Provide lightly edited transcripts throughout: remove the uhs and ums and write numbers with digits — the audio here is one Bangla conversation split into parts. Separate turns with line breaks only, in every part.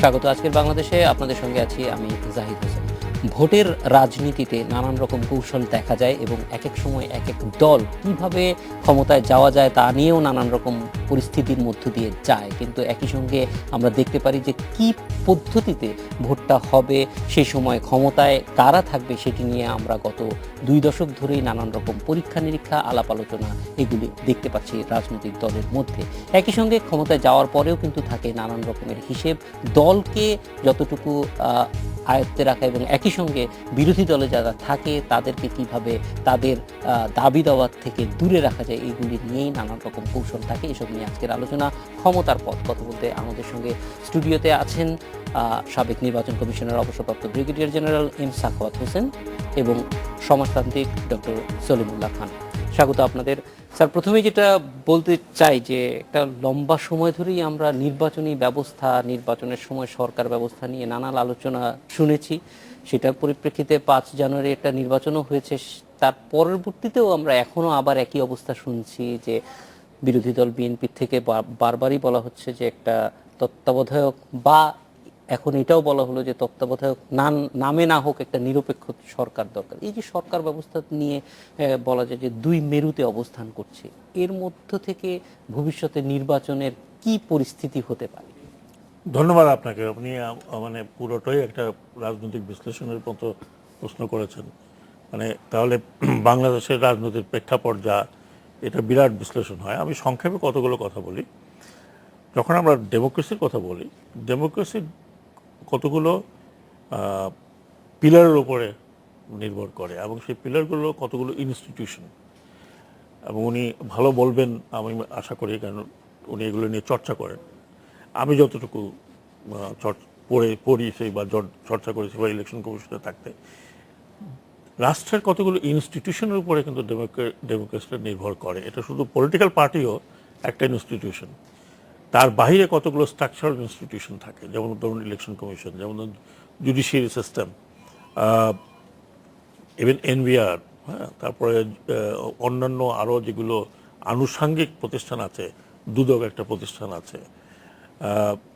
স্বাগত। আজকের বাংলাদেশে আপনাদের সঙ্গে আছি আমি জাহিদ হোসেন। ভোটের রাজনীতিতে নানান রকম কৌশল দেখা যায় এবং এক এক সময় এক এক দল কিভাবে ক্ষমতায় যাওয়া যায় তা নিয়েও নানান রকম পরিস্থিতির মধ্য দিয়ে যায়, কিন্তু একই সঙ্গে আমরা দেখতে পারি যে কি পদ্ধতিতে ভোটটা হবে, সেই সময় ক্ষমতায় কারা থাকবে সেটি নিয়ে আমরা গত 2 দশক ধরেই নানান রকম পরীক্ষা নিরীক্ষা আলাপ আলোচনা এগুলি দেখতে পাচ্ছি রাজনৈতিক দলের মধ্যে। একই সঙ্গে ক্ষমতায় যাওয়ার পরেও কিন্তু থাকে নানান রকমের হিসেব, দলকে যতটুকু আয়ত্তে রাখা এবং একই সঙ্গে বিরোধী দলে যারা থাকে তাদেরকে কিভাবে তাদের দাবি দাওয়ার থেকে দূরে রাখা যায়, এইগুলি নিয়েই নানান রকম কৌশল থাকে। এসব নিয়ে আজকের আলোচনা। ক্ষমতার পথ কথা বলতে আমাদের সঙ্গে স্টুডিওতে আছেন সাবেক নির্বাচন কমিশনের অবসরপ্রাপ্ত brigadier general M Sakhawat Hossain এবং সমাজতান্ত্রিক ডক্টর সলিমুল্লাহ খান। স্বাগত আপনাদের। স্যার, প্রথমেই যেটা বলতে চাই যে একটা লম্বা সময় ধরেই আমরা নির্বাচনী ব্যবস্থা, নির্বাচনের সময় সরকার ব্যবস্থা নিয়ে নানান আলোচনা শুনেছি। সেটার পরিপ্রেক্ষিতে 5 জানুয়ারি একটা নির্বাচনও হয়েছে। তার পরবর্তীতেও আমরা এখনও আবার একই অবস্থা শুনছি যে বিরোধী দল বিএনপির থেকে বারবারই বলা হচ্ছে যে একটা তত্ত্বাবধায়ক, বা এখন এটাও বলা হলো যে তত্ত্বাবধায়ক নামে না হোক একটা নিরপেক্ষ সরকার দরকার। এই যে সরকার ব্যবস্থা নিয়ে বলা যায় যে দুই মেরুতে অবস্থান করছে, এর মধ্য থেকে ভবিষ্যতে নির্বাচনের কি পরিস্থিতি হতে পারে?
ধন্যবাদ আপনাকে। আপনি মানে পুরোটাই একটা রাজনৈতিক বিশ্লেষণের মতো প্রশ্ন করেছেন। মানে তাহলে বাংলাদেশের রাজনৈতিক প্রেক্ষাপট যা, এটা বিরাট বিশ্লেষণ হয়। আমি সংক্ষেপে কতগুলো কথা বলি। যখন আমরা ডেমোক্রেসির কথা বলি, ডেমোক্রেসির কতগুলো পিলারের উপরে নির্ভর করে এবং সেই পিলারগুলো কতগুলো ইনস্টিটিউশন, এবং উনি ভালো বলবেন আমি আশা করি, কারণ উনি এগুলো নিয়ে চর্চা করেন। আমি যতটুকু পড়ি সেই বা চর্চা করেছি বা ইলেকশন কমিশনে থাকতে, রাষ্ট্রের কতগুলো ইনস্টিটিউশনের উপরে কিন্তু ডেমোক্রেসিটা নির্ভর করে। এটা শুধু পলিটিক্যাল পার্টিও একটা ইনস্টিটিউশন, তার বাইরে কতগুলো স্ট্রাকচারাল ইনস্টিটিউশন থাকে, যেমন ধরুন ইলেকশন কমিশন, যেমন জুডিশিয়ারি সিস্টেম, ইভেন এনভিআর, হ্যাঁ, তারপরে অন্যান্য আরও যেগুলো আনুষাঙ্গিক প্রতিষ্ঠান আছে, দুদক একটা প্রতিষ্ঠান আছে,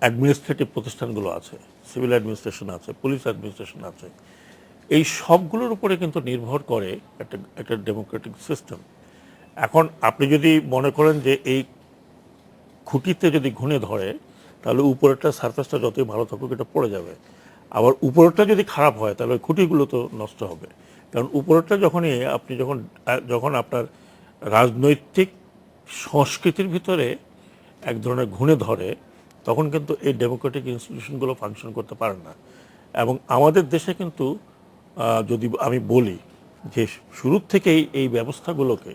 অ্যাডমিনিস্ট্রেটিভ প্রতিষ্ঠানগুলো আছে, সিভিল অ্যাডমিনিস্ট্রেশন আছে, পুলিশ অ্যাডমিনিস্ট্রেশন আছে। এই সবগুলোর উপরে কিন্তু নির্ভর করে একটা ডেমোক্রেটিক সিস্টেম। এখন আপনি যদি মনে করেন যে এই খুঁটিতে যদি ঘুণে ধরে, তাহলে উপরেরটা সারফেসটা যতই ভালো থাকুক এটা পড়ে যাবে। আবার উপরেরটা যদি খারাপ হয় তাহলে খুঁটিগুলো তো নষ্ট হবে। কারণ উপরেরটা যখন আপনার রাজনৈতিক সংস্কৃতির ভিতরে এক ধরনের ঘুণে ধরে, তখন কিন্তু এই ডেমোক্রেটিক ইনস্টিটিউশনগুলো ফাংশন করতে পারে না। এবং আমাদের দেশে কিন্তু যদি আমি বলি যে শুরুর থেকেই এই ব্যবস্থাগুলোকে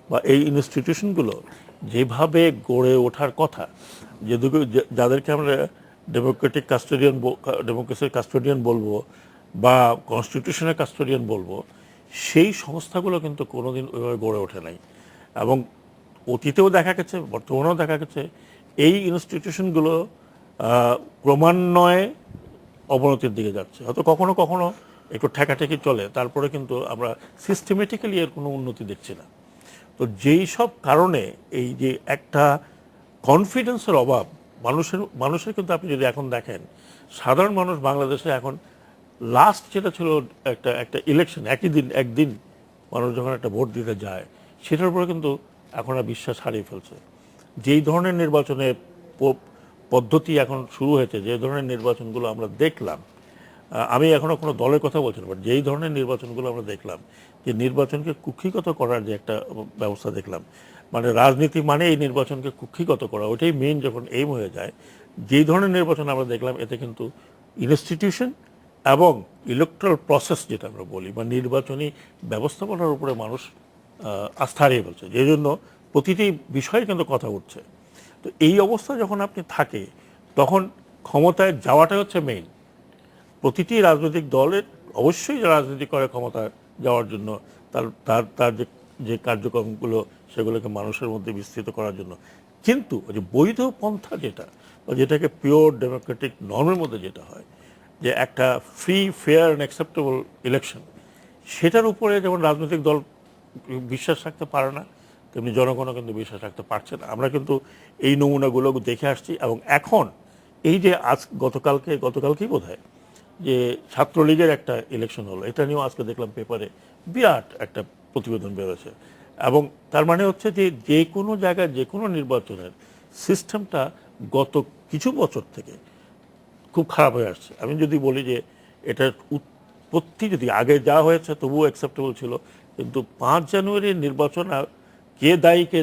বা এই ইনস্টিটিউশনগুলো যেভাবে গড়ে ওঠার কথা, যাদেরকে আমরা ডেমোক্রেসির কাস্টোডিয়ান বলবো বা কনস্টিটিউশনের কাস্টোডিয়ান বলবো, সেই সংস্থাগুলো কিন্তু কোনোদিন ওইভাবে গড়ে ওঠে নাই। এবং অতীতেও দেখা গেছে, বর্তমানেও দেখা গেছে, এই ইনস্টিটিউশনগুলো ক্রমান্বয়ে অবনতির দিকে যাচ্ছে। হয়তো কখনো কখনো একটু ঠেকাঠেকি চলে, তারপরে কিন্তু আমরা সিস্টেমেটিক্যালি এর কোনো উন্নতি দেখছি না। তো যেই সব কারণে এই যে একটা কনফিডেন্সের অভাব মানুষের কিন্তু আপনি যদি এখন দেখেন, সাধারণ মানুষ বাংলাদেশে এখন লাস্ট যেটা ছিল একটা ইলেকশন, একদিন মানুষ যখন একটা ভোট দিতে যায়, সেটার উপরে কিন্তু এখন আর বিশ্বাস হারিয়ে ফেলছে। যেই ধরনের নির্বাচনের পদ্ধতি এখন শুরু হয়েছে, যে ধরনের নির্বাচনগুলো আমরা দেখলাম, আমি এখনও কোনো দলের কথা বলছি না, বাট যেই ধরনের নির্বাচনগুলো আমরা দেখলাম, যে নির্বাচনকে কুক্ষিগত করার যে একটা ব্যবস্থা দেখলাম, মানে রাজনীতি মানে এই নির্বাচনকে কুক্ষিগত করা, ওইটাই মেইন যখন এইম হয়ে যায়, যেই ধরনের নির্বাচন আমরা দেখলাম, এতে কিন্তু ইনস্টিটিউশন এবং ইলেকট্রাল প্রসেস যেটা আমরা বলি বা নির্বাচনী ব্যবস্থাপনার উপরে মানুষ আস্থা হারিয়ে ফেলছে, যে জন্য প্রতিটি বিষয়ে কিন্তু কথা উঠছে। তো এই অবস্থা যখন আপনি থাকে, তখন ক্ষমতায় যাওয়াটাই হচ্ছে মেইন। প্রতিটি রাজনৈতিক দলের অবশ্যই রাজনীতি করে ক্ষমতায় যাওয়ার জন্য, তার তার তার যে কার্যক্রমগুলো সেগুলোকে মানুষের মধ্যে বিস্তৃত করার জন্য। কিন্তু যে বৈধ পন্থা যেটা, বা যেটাকে পিওর ডেমোক্রেটিক নর্মের মধ্যে যেটা হয়, যে একটা free, fair and acceptable election, সেটার উপরে যেমন রাজনৈতিক দল বিশ্বাস রাখতে পারে না, তেমনি জনগণও কিন্তু বিশ্বাস রাখতে পারছে না। আমরা কিন্তু এই নমুনাগুলো দেখে আসছি, এবং এখন এই যে আজ গতকালকেই বোধহয় যে ছাত্রলীগের একটা ইলেকশন হলো, এটা নিয়েও আজকে দেখলাম পেপারে বিরাট একটা প্রতিবেদন বেরোছে। এবং তার মানে হচ্ছে যে যে কোনো জায়গায় যে কোনো নির্বাচনের সিস্টেমটা গত কিছু বছর থেকে খুব খারাপ হয়ে আসছে। আমি যদি বলি যে এটার উৎপত্তি যদি আগে যা হয়েছে তবুও অ্যাকসেপ্টেবল ছিল, কিন্তু 5 জানুয়ারির নির্বাচন আর কে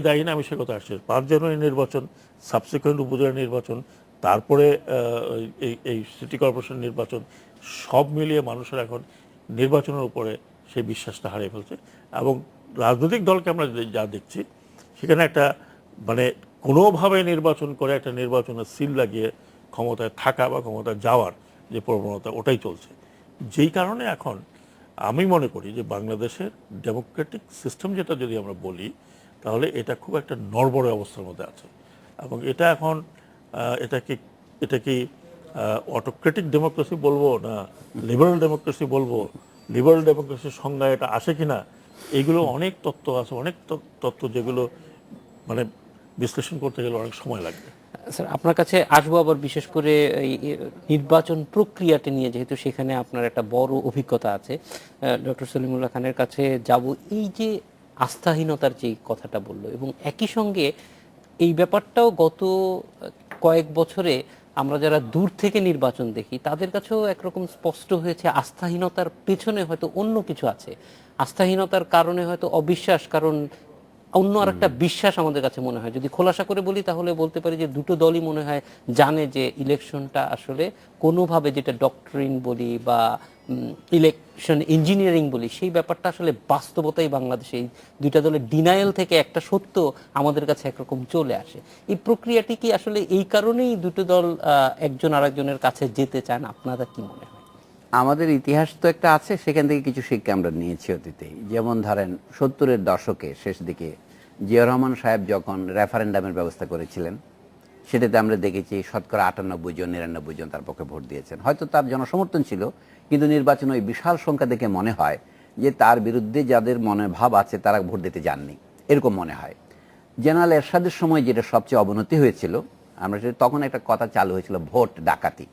দায়ী না আমি সে কথা আসছে। 5 জানুয়ারি নির্বাচন, সাবসিকুয়েন্ট উপজেলা নির্বাচন, তারপরে এই সিটি কর্পোরেশন নির্বাচন, সব মিলিয়ে মানুষের এখন নির্বাচনের উপরে সেই বিশ্বাসটা হারিয়ে ফেলছে। এবং রাজনৈতিক দলকে আমরা যা দেখছি সেখানে একটা মানে কোনোভাবে নির্বাচন করে একটা নির্বাচনের সিল লাগিয়ে ক্ষমতায় থাকা বা ক্ষমতায় যাওয়ার যে প্রবণতা ওটাই চলছে। যেই কারণে এখন আমি মনে করি যে বাংলাদেশের ডেমোক্রেটিক সিস্টেম যেটা যদি আমরা বলি তাহলে এটা খুব একটা নড়বড়ে অবস্থার মধ্যে আছে। এবং এটা এখন এটা কি অটোক্রেটিক ডেমোক্রেসি বলবো না লিবারাল ডেমোক্রেসি বলবো, লিবারাল ডেমোক্রেসির সংজ্ঞা এটা আসে কিনা, এইগুলো অনেক তত্ত্ব আছে, অনেক তত্ত্ব যেগুলো মানে বিশ্লেষণ করতে গেলে অনেক সময় লাগবে।
স্যার আপনার কাছে আসবো আবার বিশেষ করে এই নির্বাচন প্রক্রিয়াটি নিয়ে, যেহেতু সেখানে আপনার একটা বড় অভিজ্ঞতা আছে। ডক্টর সলিমুল্লাহ খানের কাছে যাব। এই যে আস্থাহীনতার যে কথাটা বললো, এবং একই সঙ্গে এই ব্যাপারটাও গত কয়েক বছরে আমরা যারা দূর থেকে নির্বাচন দেখি তাদের কাছেও একরকম স্পষ্ট হয়েছে আস্থাহীনতার পেছনে হয়তো অন্য কিছু আছে। আস্থাহীনতার কারণে হয়তো অবিশ্বাস, কারণ অন্য আরেকটা বিশ্বাস আমাদের কাছে মনে হয়। যদি খোলাসা করে বলি তাহলে বলতে পারি যে দুটো দলই মনে হয় জানে যে ইলেকশনটা আসলে কোনোভাবে, যেটা ডক্টরিন বলি বা ইলেকশন ইঞ্জিনিয়ারিং বলি, সেই ব্যাপারটা আসলে বাস্তবতাই বাংলাদেশে এই দুইটা দলের ডিনায়াল থেকে একটা সত্য আমাদের কাছে একরকম চলে আসে। এই প্রক্রিয়াটি কি আসলে এই কারণেই দুটো দল একজন আরেকজনের কাছে যেতে চান? আপনারা কি মনে হয়?
আমাদের ইতিহাস তো একটা আছে, সেখান থেকে কিছু শিক্ষা আমরা নিয়েছি অতীতেই। যেমন ধরেন 70-এর দশকে শেষ দিকে জিয়াউর রহমান সাহেব যখন রেফারেন্ডামের ব্যবস্থা করেছিলেন, সেটাতে আমরা দেখেছি শতকরা 98-99 জন তার পক্ষে ভোট দিয়েছেন। হয়তো তার জনসমর্থন ছিল, কিন্তু নির্বাচনে ওই বিশাল সংখ্যা দেখে মনে হয় যে তার বিরুদ্ধে যাদের মনে ভাব আছে তারা ভোট দিতে যাননি, এরকম মনে হয়। জেনারেল এরশাদের সময় যেটা সবচেয়ে অবনতি হয়েছিল, আমরা তখন একটা কথা চালু হয়েছিল, ভোট ডাকাতি।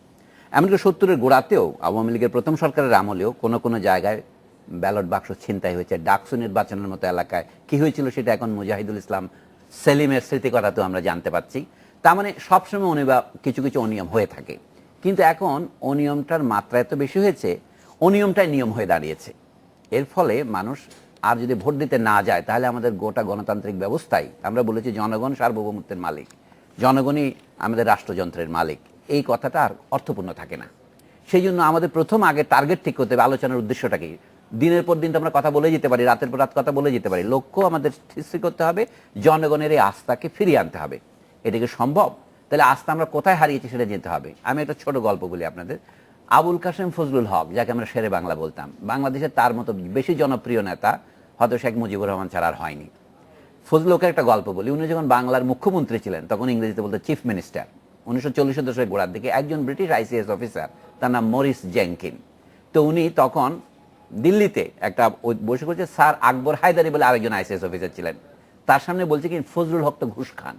এমনকি 70-এর গোড়াতেও আওয়ামী লীগের প্রথম সরকারের আমলেও কোনো কোনো জায়গায় ব্যালট বাক্স ছিনতাই হয়েছে। ডাকসু নির্বাচনের মতো এলাকায় কি হয়েছিল সেটা এখন মুজাহিদুল ইসলাম সেলিমের স্মৃতিকথাতেও আমরা জানতে পারছি। তার মানে সবসময় কিছু কিছু অনিয়ম হয়ে থাকে, কিন্তু এখন অনিয়মটার মাত্রা এত বেশি হয়েছে, অনিয়মটাই নিয়ম হয়ে দাঁড়িয়েছে। এর ফলে মানুষ আর যদি ভোট দিতে না যায় তাহলে আমাদের গোটা গণতান্ত্রিক ব্যবস্থায়, আমরা বলেছি জনগণ সার্বভৌমত্বের মালিক, জনগণই আমাদের রাষ্ট্রযন্ত্রের মালিক, এই কথাটা আর অর্থপূর্ণ থাকে না। সেই জন্য আমাদের প্রথম আগে টার্গেট ঠিক করতে হবে, আলোচনার উদ্দেশ্যটা কি। দিনের পর দিন তো আমরা কথা বলে যেতে পারি, রাতের পর রাত কথা বলে যেতে পারি, লক্ষ্য আমাদের স্থির করতে হবে, জনগণের এই আস্থাকে ফিরিয়ে আনতে হবে। এটা কি সম্ভব? তাহলে আস্থা আমরা কোথায় হারিয়েছি সেটা যেতে হবে। আমি একটা ছোট গল্প বলি আপনাদের। আবুল কাসেম ফজলুল হক, যাকে আমরা শেরে বাংলা বলতাম, বাংলাদেশের তার মতো বেশি জনপ্রিয় নেতা হয়তো শেখ মুজিবুর রহমান ছাড়া আর হয়নি। ফজলুলের একটা গল্প বলি। উনি যখন বাংলার মুখ্যমন্ত্রী ছিলেন, তখন ইংরেজিতে বলতো চিফ মিনিস্টার, 1940-এর দশকের গোড়ার দিকে, একজন ব্রিটিশ আইসিএস অফিসার, তার নাম মরিস জেনকিন। তো উনি তখন দিল্লিতে একটা বসে করছে, স্যার আকবর হায়দারি বলে আরেকজন আইসিএস অফিসার ছিলেন, তার সামনে বলছে কি ফজলুল হক তো ঘুষ খান।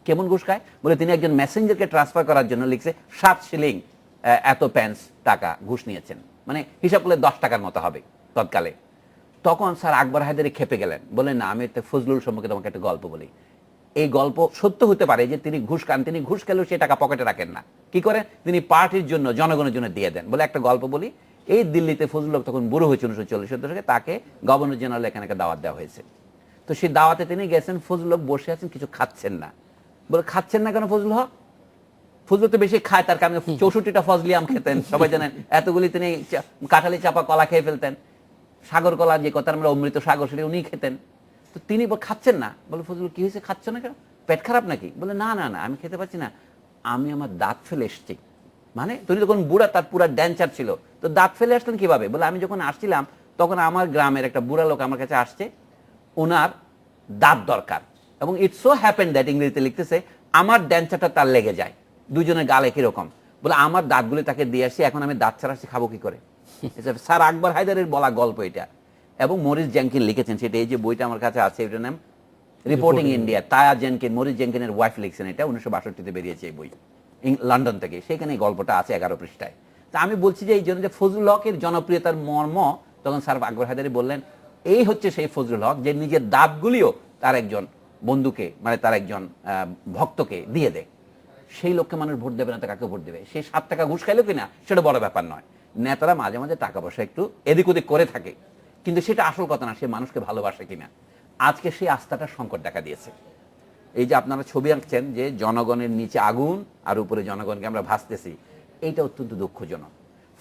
কেমন ঘুষ খায়? বলে তিনি একজন মেসেঞ্জারকে ট্রান্সফার করার জন্য লিখছে 7 শিলিং এত পেন্স টাকা ঘুষ নিয়েছেন, মানে হিসাব করলে 10 টাকার মতো হবে তৎকালে। তখন স্যার আকবর হায়দারি খেপে গেলেন, বলেন না, আমি ফজলুল সম্পর্কে তোমাকে একটা গল্প বলি। এই গল্প সত্য হতে পারে যে তিনি ঘুষ খান, তিনি ঘুষ খেলেও সে টাকা পকেটে রাখেন না। কি করেন? তিনি পার্টির জন্য, জনগণের জন্য দিয়ে দেন। বলে একটা গল্প বলি। এই দিল্লিতে ফজলুল হক তখন বুড়ো হয়েছে 1940-এর দশকে, তাকে গভর্নর জেনারেল এখানে একটা দাওয়াত দেওয়া হয়েছে। তো সেই দাওয়াতে তিনি গেছেন, ফজলুল হক বসে আছেন, কিছু খাচ্ছেন না। বলে খাচ্ছেন না কেন ফজলুল হক? ফজলুল তো বেশি খায়, তার কারণে 64টা ফজলি আম খেতেন, সবাই জানেন। এতগুলি তিনি কাঁঠালি চাপা কলা খেয়ে ফেলতেন, সাগর কলা যে কথা আমরা অমৃত সাগর, সেটা উনি খেতেন। তো তিনি খাচ্ছেন না। বলে ফজলুল কি হয়েছে, খাচ্ছ না কেন? পেট খারাপ নাকি? বলে না না না, আমি খেতে পারছি না, আমি আমার দাঁত ফেলে এসছি। মানে তুমি তখন বুড়া, তার পুরা ড্যান্সার ছিল, তো দাঁত ফেলে আসলেন কিভাবে? বলে আমি যখন আসছিলাম তখন আমার গ্রামের একটা বুড়া লোক আমার কাছে আসছে, ওনার দাঁত দরকার, এবং ইটস সো হ্যাপেন দ্যাট, ইংরেজিতে লিখতেছে, আমার ড্যান্সারটা তার লেগে যায়, দুজনের গালে কিরকম। বলে আমার দাঁতগুলি তাকে দিয়ে আসছি, এখন আমি দাঁত ছাড়া আসছি, খাবো কি করে? স্যার আকবর হায়দারের বলা গল্প এটা, এবং মরিস জেনকিন লিখেছেন সেটা। এই যে বইটা আমার কাছে আছে, এটার নাম reporting India, Taya জেনকিন, Morris জেনকিনের wife লিখছেন এটা, 1962-তে বেরিয়েছে এই বই। লন্ডন থেকে, সেখানে এই গল্পটা আছে 11 পৃষ্ঠায়। তা আমি বলছি যে এই জন্য যে ফজলুল হকের জনপ্রিয়তার মর্ম তখন স্যার আকবর হায়দারি বললেন এই হচ্ছে সেই ফজলুল হক যে নিজের দাঁতগুলিও তার একজন বন্ধুকে, মানে তার একজন ভক্তকে দিয়ে দেয়। সেই লোককে মানুষ ভোট দেবে না, তো কাকে ভোট দেবে? সে 7 টাকা ঘুষ খাইলো কিনা সেটা বড় ব্যাপার নয়। নেতারা মাঝে মাঝে টাকা পয়সা একটু এদিক ওদিক করে থাকে, কিন্তু সেটা আসল কথা না, সে মানুষকে ভালোবাসে কিনা। আজকে সেই আস্থাটার সংকট দেখা দিয়েছে। এই যে আপনারা ছবি আঁকছেন যে জনগণের নিচে আগুন আর উপরে জনগণকে আমরা ভাসতেছি, এইটা অত্যন্ত দুঃখজনক।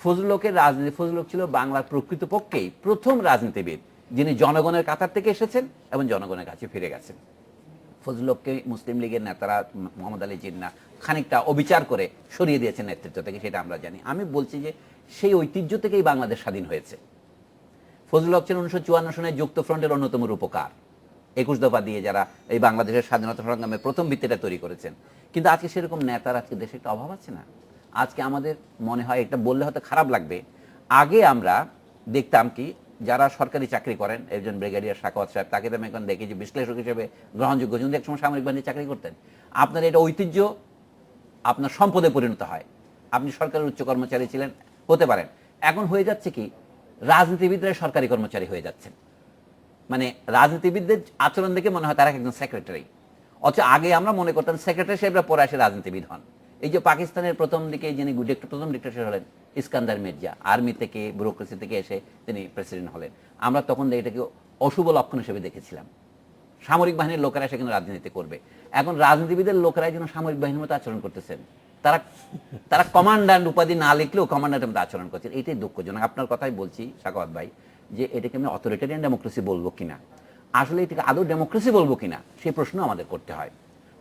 ফজলুল হকের রাজনীতি, ফজলুল হক ছিল বাংলার প্রকৃতপক্ষেই প্রথম রাজনীতিবিদ যিনি জনগণের কাতার থেকে এসেছেন এবং জনগণের কাছে ফিরে গেছেন। ফজলুল হককে মুসলিম লীগের নেতারা, মোহাম্মদ আলী জিন্নাহ খানিকটা অবিচার করে সরিয়ে দিয়েছেন নেতৃত্ব থেকে, সেটা আমরা জানি। আমি বলছি যে সেই ঐতিহ্য থেকেই বাংলাদেশ স্বাধীন হয়েছে। ফজলুল হক ছিলেন 1954 সনে যুক্ত ফ্রন্টের অন্যতম রূপকার, 21 দফা দিয়ে যারা এই বাংলাদেশের স্বাধীনতা সংগ্রামের প্রথম ভিত্তিটা তৈরি করেছেন। কিন্তু আজকে সেরকম নেতার আজকে দেশে একটা অভাব আছে না? আজকে আমাদের মনে হয়, এটা বললে হয়তো খারাপ লাগবে, আগে আমরা দেখতাম কি যারা সরকারি চাকরি করেন, একজন ব্রিগেডিয়ার সাখাওয়াত সাহেব, তাকে তো আমি এখন দেখি যে বিশ্লেষক হিসেবে গ্রহণযোগ্য, যদি একসময় সামরিক বাহিনী চাকরি করতেন, আপনার এটা ঐতিহ্য আপনার সম্পদে পরিণত হয়। আপনি সরকারের উচ্চ কর্মচারী ছিলেন, হতে পারেন। এখন হয়ে যাচ্ছে কি রাজনীতিবিদরা সরকারি কর্মচারী হয়ে যাচ্ছেন, মানে রাজনীতিবিদদের আচরণ দেখে মনে হয় তারা একজন সেক্রেটারি। অথচ আগে আমরা মনে করতাম সেক্রেটারি সাহেবরা পরে আসে রাজনীতিবিদ হন। এই যে পাকিস্তানের প্রথম দিকে যিনি প্রথম ডিক্টেটর হলেন ইস্কান্দার মির্জা, আর্মি থেকে ব্যুরোক্রেসি থেকে এসে তিনি প্রেসিডেন্ট হলেন, আমরা তখন এটাকে অশুভ লক্ষণ হিসেবে দেখেছিলাম। সামরিক বাহিনীর লোকেরা সেখানে রাজনীতি করবে। এখন রাজনীতিবিদের লোকেরাই যেন সামরিক বাহিনীর মতো আচরণ করতেছেন। তারা কমান্ড্যান্ট উপাধি না লিখলেও কমান্ড্যান্টের মতো আচরণ করছেন। এটাই দুঃখজনক। আপনার কথাই বলছি সাখাওয়াত ভাই, যে এটাকে আমি অথরিটেরিয়ান ডেমোক্রেসি বলবো কিনা, আসলে এটাকে আদৌ ডেমোক্রেসি বলবো কিনা সেই প্রশ্ন আমাদের করতে হয়।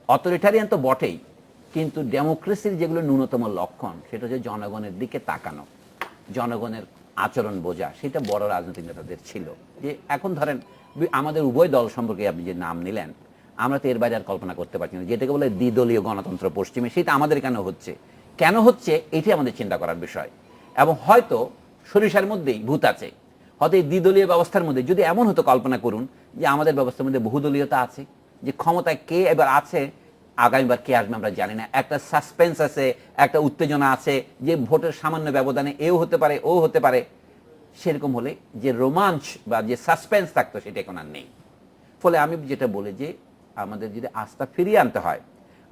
অথরিটেরিয়ান তো বটেই, কিন্তু ডেমোক্রেসির যেগুলো ন্যূনতম লক্ষণ, সেটা হচ্ছে জনগণের দিকে তাকানো, জনগণের আচরণ বোঝা, সেটা বড় রাজনৈতিক নেতাদের ছিল। যে এখন ধরেন আমাদের উভয় দল সম্পর্কে আপনি যে নাম নিলেন, আমরা তো এর বাইরে আর কল্পনা করতে পারছি না। যেটাকে বলে দ্বিদলীয় গণতন্ত্র পশ্চিমে, সেটা আমাদের কেন হচ্ছে এটি আমাদের চিন্তা করার বিষয়। এবং হয়তো সরিষার মধ্যেই ভূত আছে। হয়তো এই দ্বিদলীয় ব্যবস্থার মধ্যে যদি এমন হতো, কল্পনা করুন যে আমাদের ব্যবস্থার মধ্যে বহুদলীয়তা আছে, যে ক্ষমতায় কে এবার আছে, আগামীবার কে আসবে আমরা জানি না, একটা সাসপেন্স আছে, একটা উত্তেজনা আছে, যে ভোটের সামান্য ব্যবধানে এও হতে পারে ও হতে পারে। সেরকম হলে যে রোমাঞ্চ বা যে সাসপেন্স থাকতো সেটা এখন আর নেই। ফলে আমি যেটা বলি যে আমাদের যদি আস্থা ফিরিয়ে আনতে হয়,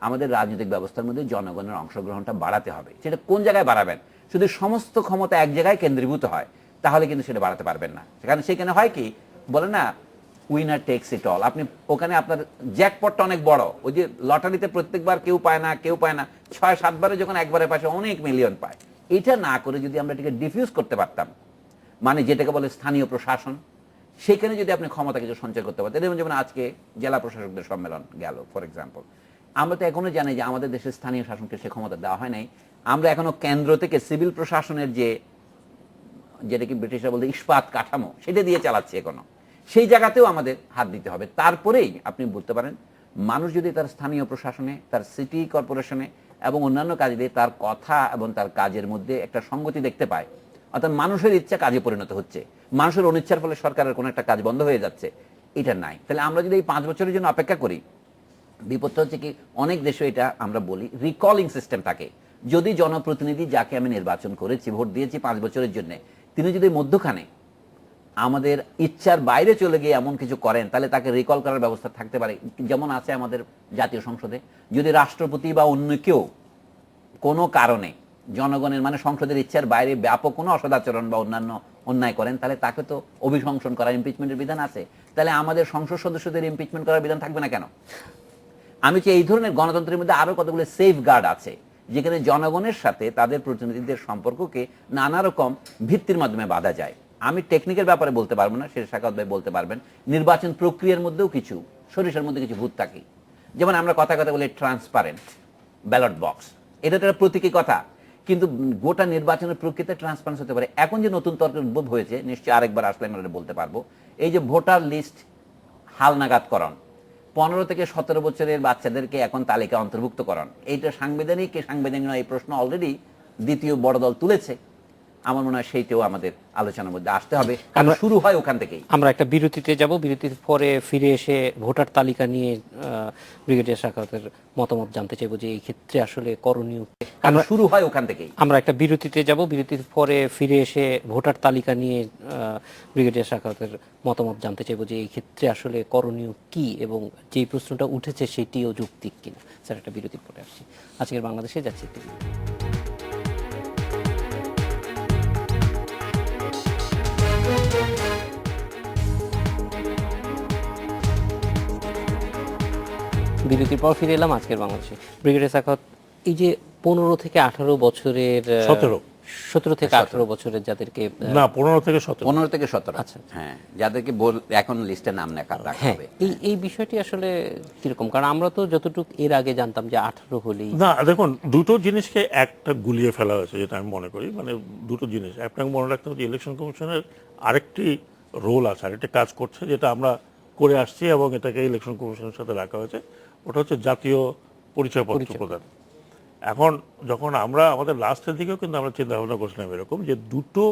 আমাদের রাজনৈতিক ব্যবস্থার মধ্যে জনগণের অংশগ্রহণটা বাড়াতে হবে। সেটা কোন জায়গায় বাড়াবেন? যদি সমস্ত ক্ষমতা এক জায়গায় কেন্দ্রীভূত হয় তাহলে কিন্তু সেটা বাড়াতে পারবেন না। সেখানে হয় কি বলে না, উইনার টেক্স ইট অল। আপনি ওখানে আপনার জ্যাকপটটা অনেক বড়। ওই যে লটারিতে প্রত্যেকবার কেউ পায় না 6-7 বারে যখন একবারে পাশে অনেক মিলিয়ন পায়। এটা না করে যদি আমরা এটাকে ডিফিউজ করতে পারতাম, মানে যেটাকে বলে স্থানীয় প্রশাসন, সেখানে যদি আপনি ক্ষমতা কিছু সঞ্চয় করতে পারতেন। যেমন আজকে জেলা প্রশাসকদের সম্মেলন গেল ফর এক্সাম্পল, আমরা তো এখনো জানি যে আমাদের দেশের স্থানীয় শাসনকে সে ক্ষমতা দেওয়া হয় নাই। আমরা এখনো কেন্দ্র থেকে সিভিল প্রশাসনের যেটাকে ব্রিটিশরা বলতে ইস্পাত কাঠামো, সেটা দিয়ে চালাচ্ছি এখনো। সেই জায়গাতেও আমাদের হাত দিতে হবে। তারপরেই আপনি বলতে পারেন মানুষ যদি তার স্থানীয় প্রশাসনে, তার সিটি কর্পোরেশনে এবং অন্যান্য কাজে দিয়ে তার কথা এবং তার কাজের মধ্যে একটা সঙ্গতি দেখতে পায়, অর্থাৎ মানুষের ইচ্ছা কাজে পরিণত হচ্ছে, মানুষের অনিচ্ছার ফলে সরকারের কোনো একটা কাজ বন্ধ হয়ে যাচ্ছে, এটা নাই। তাহলে আমরা যদি এই 5 বছরের জন্য অপেক্ষা করি, বিপদটা হচ্ছে কি অনেক দেশে এটা আমরা বলি রিকলিং সিস্টেম থাকে। যদি জনপ্রতিনিধি যাকে আমি নির্বাচন করেছি, ভোট দিয়েছি 5 বছরের জন্য, তিনি যদি মধ্যখানে আমাদের ইচ্ছার বাইরে চলে গিয়ে এমন কিছু করেন, তাহলে তাকে রিকল করার ব্যবস্থা থাকতে পারে। যেমন আছে আমাদের জাতীয় সংসদে, যদি রাষ্ট্রপতি বা অন্য কেউ কোনো কারণে জনগণের মানে সংসদের ইচ্ছার বাইরে ব্যাপক কোনো অসদাচরণ বা অন্যান্য অন্যায় করেন, তাহলে তাকে তো অভিশংসন করার ইমপিচমেন্টের বিধান আছে। তাহলে আমাদের সংসদ সদস্যদের ইমপিচমেন্ট করার বিধান থাকবে না কেন? আমি চাই এই ধরনের গণতন্ত্রের মধ্যে আরো কতগুলো সেফ গার্ড আছে, যেখানে জনগণের সাথে তাদের প্রতিনিধিদের সম্পর্ককে নানা রকম ভিত্তির মাধ্যমে বাঁধা যায়। আমি টেকনিক্যাল ব্যাপারে বলতে পারবো না, সে সাখাওয়াত ভাই বলতে পারবেন। নির্বাচন প্রক্রিয়ার মধ্যেও কিছু সরিষার মধ্যে কিছু ভূত থাকে। যেমন আমরা কথা বলি ট্রান্সপারেন্ট ব্যালট বক্স, এটা তো একটা প্রতীকী কথা, কিন্তু গোটা নির্বাচনের প্রক্রিয়াতে ট্রান্সপারেন্স হতে পারে। এখন যে নতুন তর্কের উদ্ভব হয়েছে, নিশ্চয়ই আরেকবার আসলে আমরা বলতে পারবো, এই যে ভোটার লিস্ট হালনাগাদকরণ, 15 থেকে 17 বছরের বাচ্চাদেরকে এখন তালিকা অন্তর্ভুক্তকরণ, এইটা সাংবিধানিক কি সাংবিধানিক নয়, এই প্রশ্ন অলরেডি দ্বিতীয় বড় দল তুলেছে। আমার মনে হয় সেইটাও আমাদের আলোচনার মধ্যে আসতে হবে, কারণ শুরু হয় ওখান থেকেই।
আমরা একটা বিরতিতে যাব, বিরতির পরে ফিরে এসে ভোটার তালিকা নিয়ে ব্রিগেডিয়ার সাখাওয়াতের মতামত জানতে চাইবো যে এই ক্ষেত্রে আসলে করণীয়।
কারণ শুরু হয় ওখান থেকেই।
আমরা একটা বিরতিতে যাব, বিরতির পরে ফিরে এসে ভোটার তালিকা নিয়ে ব্রিগেডিয়ার সাখাওয়াতের মতামত জানতে চাইবো যে এই ক্ষেত্রে আসলে করণীয় কি এবং যে প্রশ্নটা উঠেছে সেটিও যৌক্তিক কিনা। স্যার, একটা বিরতির পরে আসছি। আজকের বাংলাদেশে যাচ্ছি একটু বিরতি। বিরতির পর ফিরে এলাম আজকের বাংলাদেশে। ব্রিগেডিয়ার সাখাওয়াত, এই যে 15 থেকে 18 বছরের 17 থেকে 18 বছরের যাদেরকে
না 15 থেকে 17
15 থেকে 17,
আচ্ছা।
হ্যাঁ, যাদেরকে এখন লিস্টে নাম রাখা
হ্যাঁ,
হবে।
এই বিষয়টি আসলে কিরকম? কারণ আমরা তো যতটুকু এর আগে জানতাম যে 18 হলেই।
না দেখুন, দুটো জিনিসকে একটা গুলিয়ে ফেলা হয়েছে, যেটা আমি মনে করি। মানে দুটো জিনিস, আপনাকে মনে রাখতে হবে যে ইলেকশন কমিশনের আরেকটি রোল আছে, আরেকটি কাজ করছে, যেটা আমরা করে আসছি এবং এটাকে ইলেকশন কমিশনের সাথে রাখা হয়েছে। ওটা হচ্ছে জাতীয় পরিচয়পত্র প্রদান। এখন যখন আমরা আমাদের লাস্টের দিকেও কিন্তু আমরা চিন্তা ভাবনা করছিলাম এরকম যে দুটো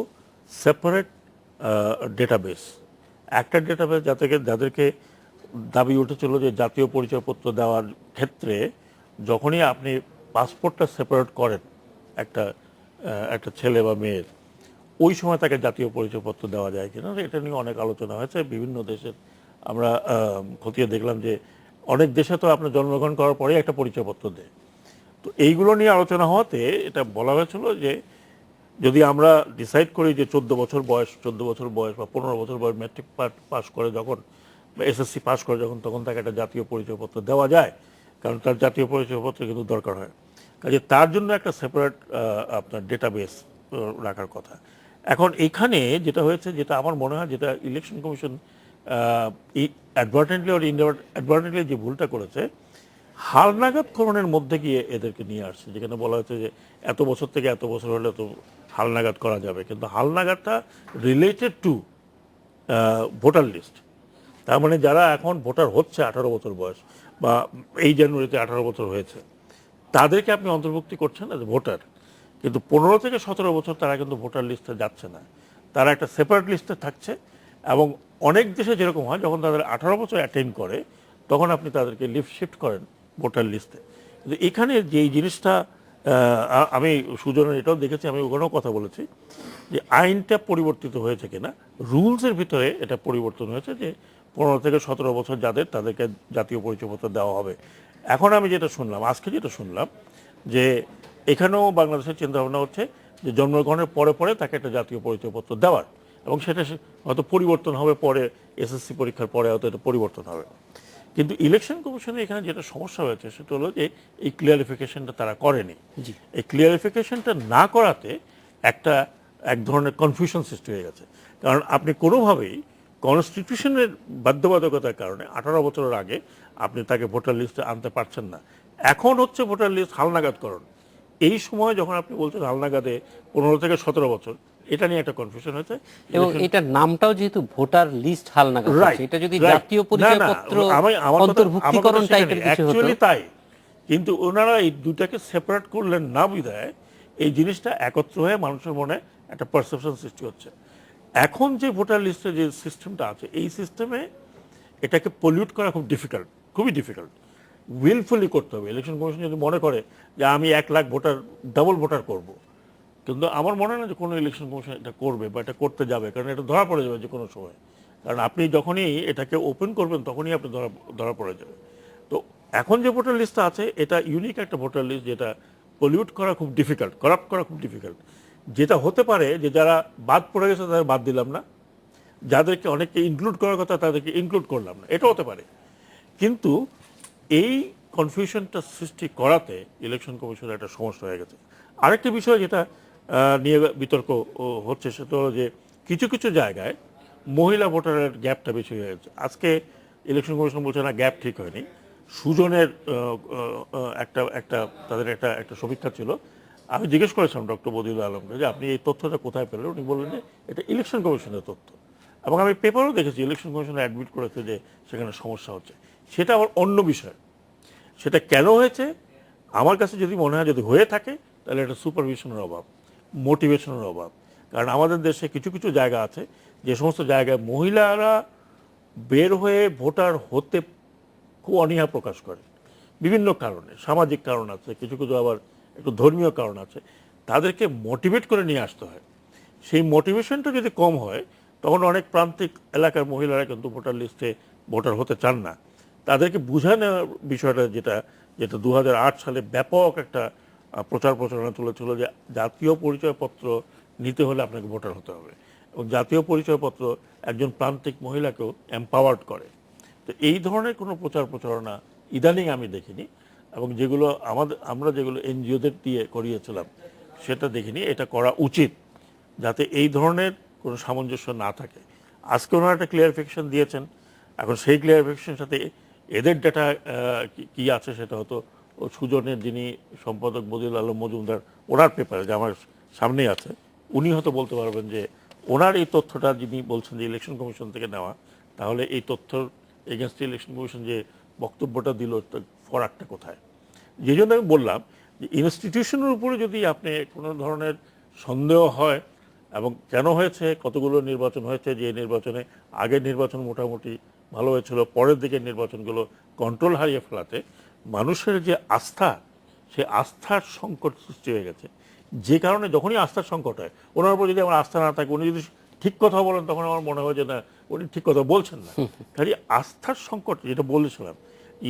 সেপারেট ডেটাবেস, একটা ডেটাবেস যাদেরকে দাবি উঠেছিল যে জাতীয় পরিচয়পত্র দেওয়ার ক্ষেত্রে যখনই আপনি পাসপোর্টটা সেপারেট করেন একটা ছেলে বা মেয়ের, ওই সময় তাকে জাতীয় পরিচয়পত্র দেওয়া যায় কিনা, এটা নিয়ে অনেক আলোচনা হয়েছে বিভিন্ন দেশের। আমরা খতিয়ে দেখলাম যে অনেক দেশে তো আপনার জন্মগ্রহণ করার পরেই একটা পরিচয়পত্র দেয়। তো এইগুলো নিয়ে আলোচনা হওয়াতে এটা বলা হয়েছিল যে যদি আমরা ডিসাইড করি যে 14 বছর বয়স বা 15 বছর বয়স ম্যাট্রিক পাস করে যখন, এসএসসি পাস করে যখন, তখন তাকে একটা জাতীয় পরিচয়পত্র দেওয়া যায়, কারণ তার জাতীয় পরিচয়পত্র কিন্তু দরকার হয়। কাজে তার জন্য একটা সেপারেট আপনার ডেটাবেস রাখার কথা। এখন এখানে যেটা হয়েছে, যেটা আমার মনে হয়, যেটা ইলেকশন কমিশন অ্যাডভার্টেন্টলি আর ইনঅ্যাডভার্টেন্টলি যে ভুলটা করেছে, হালনাগাদকরণের মধ্যে গিয়ে এদেরকে নিয়ে আসছে, যেখানে বলা হচ্ছে যে এত বছর থেকে এত বছর হলে তো হালনাগাদ করা যাবে, কিন্তু হালনাগাদটা রিলেটেড টু ভোটার লিস্ট। তার মানে যারা এখন ভোটার হচ্ছে 18 বছর বয়স বা এই জানুয়ারিতে 18 বছর হয়েছে, তাদেরকে আপনি অন্তর্ভুক্তি করছেন অ্যাজ ভোটার, কিন্তু 15 থেকে 17 বছর তারা কিন্তু ভোটার লিস্টে যাচ্ছে না, তারা একটা সেপারেট লিস্টে থাকছে। এবং অনেক দেশে যেরকম হয়, যখন তাদের 18 বছর অ্যাটেন্ড করে তখন আপনি তাদেরকে লিফট শিফট করেন ভোটার লিস্টে। কিন্তু এখানে যে এই জিনিসটা আমি সুজনের এটাও দেখেছি, আমি ওখানেও কথা বলেছি যে আইনটা পরিবর্তিত হয়েছে কিনা, রুলসের ভিতরে এটা পরিবর্তন হয়েছে যে 15 থেকে 17 বছর যাদের, তাদেরকে জাতীয় পরিচয়পত্র দেওয়া হবে। এখন আমি যেটা শুনলাম, আজকে যেটা শুনলাম, যে এখানেও বাংলাদেশের চিন্তাভাবনা হচ্ছে যে জন্মগ্রহণের পরে পরে তাকে একটা জাতীয় পরিচয়পত্র দেওয়ার, এবং সেটা হয়তো পরিবর্তন হবে পরে, এসএসসি পরীক্ষার পরে হয়তো এটা পরিবর্তন হবে। কিন্তু ইলেকশন কমিশনে এখানে যেটা সমস্যা হয়েছে সেটা হলো যে এই ক্লিয়ারিফিকেশনটা তারা করেনি। এই ক্লিয়ারিফিকেশনটা না করাতে এক ধরনের কনফিউশন সৃষ্টি হয়ে গেছে। কারণ আপনি কোনোভাবেই কনস্টিটিউশনের বাধ্যবাধকতার কারণে 18 বছরের আগে আপনি তাকে ভোটার লিস্টে আনতে পারছেন না। এখন হচ্ছে ভোটার লিস্ট হালনাগাদকরণ। এই সময় যখন আপনি বলছেন হালনাগাদে 15 থেকে 17 বছর, এটা নিয়ে একটা কনফিউশন হয়েছে।
এবং এটার নামটাও যেহেতু ভোটার লিস্ট হালনাগাদ, এটা যদি জাতীয় পরিচয়পত্র অন্তর্ভুক্তিকরণ টাইপের কিছু হতো
তাই, কিন্তু ওনারা এই দুটাকে সেপারেট করলেন না বিধায় এই জিনিসটা একত্র হয়ে মানুষের মনে একটা পারসেপশন সৃষ্টি হচ্ছে। এখন যে ভোটার লিস্টের যে সিস্টেমটা আছে, এই সিস্টেমে এটাকে পলিউট করা খুবই ডিফিকাল্ট। উইলফুলি করতে হবে। ইলেকশন কমিশন যদি মনে করে যে আমি 1 লাখ ভোটার, ডাবল ভোটার করব, কিন্তু আমার মনে হয় না যে কোনো ইলেকশন কমিশন এটা করবে বা এটা করতে যাবে, কারণ এটা ধরা পড়ে যাবে যে কোনো সময়। কারণ আপনি যখনই এটাকে ওপেন করবেন তখনই আপনি ধরা পড়ে যাবে। তো এখন যে ভোটার লিস্টটা আছে, এটা ইউনিক একটা ভোটার লিস্ট, যেটা পলিউট করা খুব ডিফিকাল্ট, করাপ্ট করা খুব ডিফিকাল্ট। যেটা হতে পারে যে যারা বাদ পড়ে গেছে তাদের বাদ দিলাম না, যাদেরকে অনেককে ইনক্লুড করার কথা তাদেরকে ইনক্লুড করলাম না, এটা হতে পারে। কিন্তু এই কনফিউশনটা সৃষ্টি করাতে ইলেকশন কমিশনের একটা সমস্যা হয়ে গেছে। আরেকটি বিষয় যেটা নিয়ে বিতর্ক হচ্ছে সেটা হলো যে কিছু কিছু জায়গায় মহিলা ভোটারের গ্যাপটা বেশি হয়ে গেছে। আজকে ইলেকশন কমিশন বলছে না, গ্যাপ ঠিক হয়নি। সুজনের তাদের একটা সমীক্ষা ছিল। আমি জিজ্ঞেস করেছিলাম ডক্টর বদিউল আলমকে যে আপনি এই তথ্যটা কোথায় পেলেন। উনি বললেন যে এটা ইলেকশন কমিশনের তথ্য, এবং আমি পেপারও দেখেছি ইলেকশন কমিশন অ্যাডমিট করেছে যে সেখানে সমস্যা হচ্ছে। সেটা আবার অন্য বিষয়। সেটা কেন হয়েছে আমার কাছে যদি মনে হয়, যদি হয়ে থাকে, তাহলে এটা সুপারভিশনের অভাব, মোটিভেশনের অভাব। কারণ আমাদের দেশে কিছু কিছু জায়গা আছে যে সমস্ত জায়গায় মহিলারা বের হয়ে ভোটার হতে খুব অনীহা প্রকাশ করে বিভিন্ন কারণে, সামাজিক কারণ আছে, কিছু কিছু আবার একটু ধর্মীয় কারণ আছে, তাদেরকে মোটিভেট করে নিয়ে আসতে হয়। সেই মোটিভেশনটা যদি কম হয় তখন অনেক প্রান্তিক এলাকার মহিলারা কিন্তু ভোটার লিস্টে ভোটার হতে চান না। তাদেরকে বুঝানোর বিষয়টা যেটা যেটা 2008 সালে ব্যাপক একটা প্রচার প্রচারণা চলেছিল যে জাতীয় পরিচয়পত্র নিতে হলে আপনাকে ভোটার হতে হবে, এবং জাতীয় পরিচয়পত্র একজন প্রান্তিক মহিলাকেও এম্পাওয়ার্ড করে। তো এই ধরনের কোনো প্রচার প্রচারণা ইদানিং আমি দেখিনি, এবং যেগুলো আমরা যেগুলো এনজিওদের দিয়ে করিয়েছিলাম সেটা দেখিনি। এটা করা উচিত যাতে এই ধরনের কোনো সামঞ্জস্য না থাকে। আজকে ওনারা একটা ক্লিয়ারিফিকেশন দিয়েছেন, এখন সেই ক্লিয়ারিফিকেশনের সাথে এদের ডেটা কি আছে সেটা হতো সুজনের যিনি সম্পাদক বদিউল আলম মজুমদার, ওনার পেপারে যে আমার সামনেই আছে, উনি হয়তো বলতে পারবেন যে ওনার এই তথ্যটা যিনি বলছেন যে ইলেকশন কমিশন থেকে নেওয়া, তাহলে এই তথ্যর এগেনস্ট ইলেকশন কমিশন যে বক্তব্যটা দিল ফরাকটা কোথায়। যে জন্য আমি বললাম যে ইনস্টিটিউশনের উপরে যদি আপনি কোনো ধরনের সন্দেহ হয়, এবং কেন হয়েছে, কতগুলো নির্বাচন হয়েছে, যে নির্বাচনে আগের নির্বাচন মোটামুটি ভালো হয়েছিল, পরের দিকের নির্বাচনগুলো কন্ট্রোল হারিয়ে ফেলাতে মানুষের যে আস্থা, সে আস্থার সংকট সৃষ্টি হয়ে গেছে। যে কারণে যখনই আস্থার সংকট হয়, ওনার উপর যদি আমার আস্থা না থাকে, উনি যদি ঠিক কথা বলেন, তখন আমার মনে হয় যে না, উনি ঠিক কথা বলছেন না। খালি আস্থার সংকট, যেটা বলেছিলাম,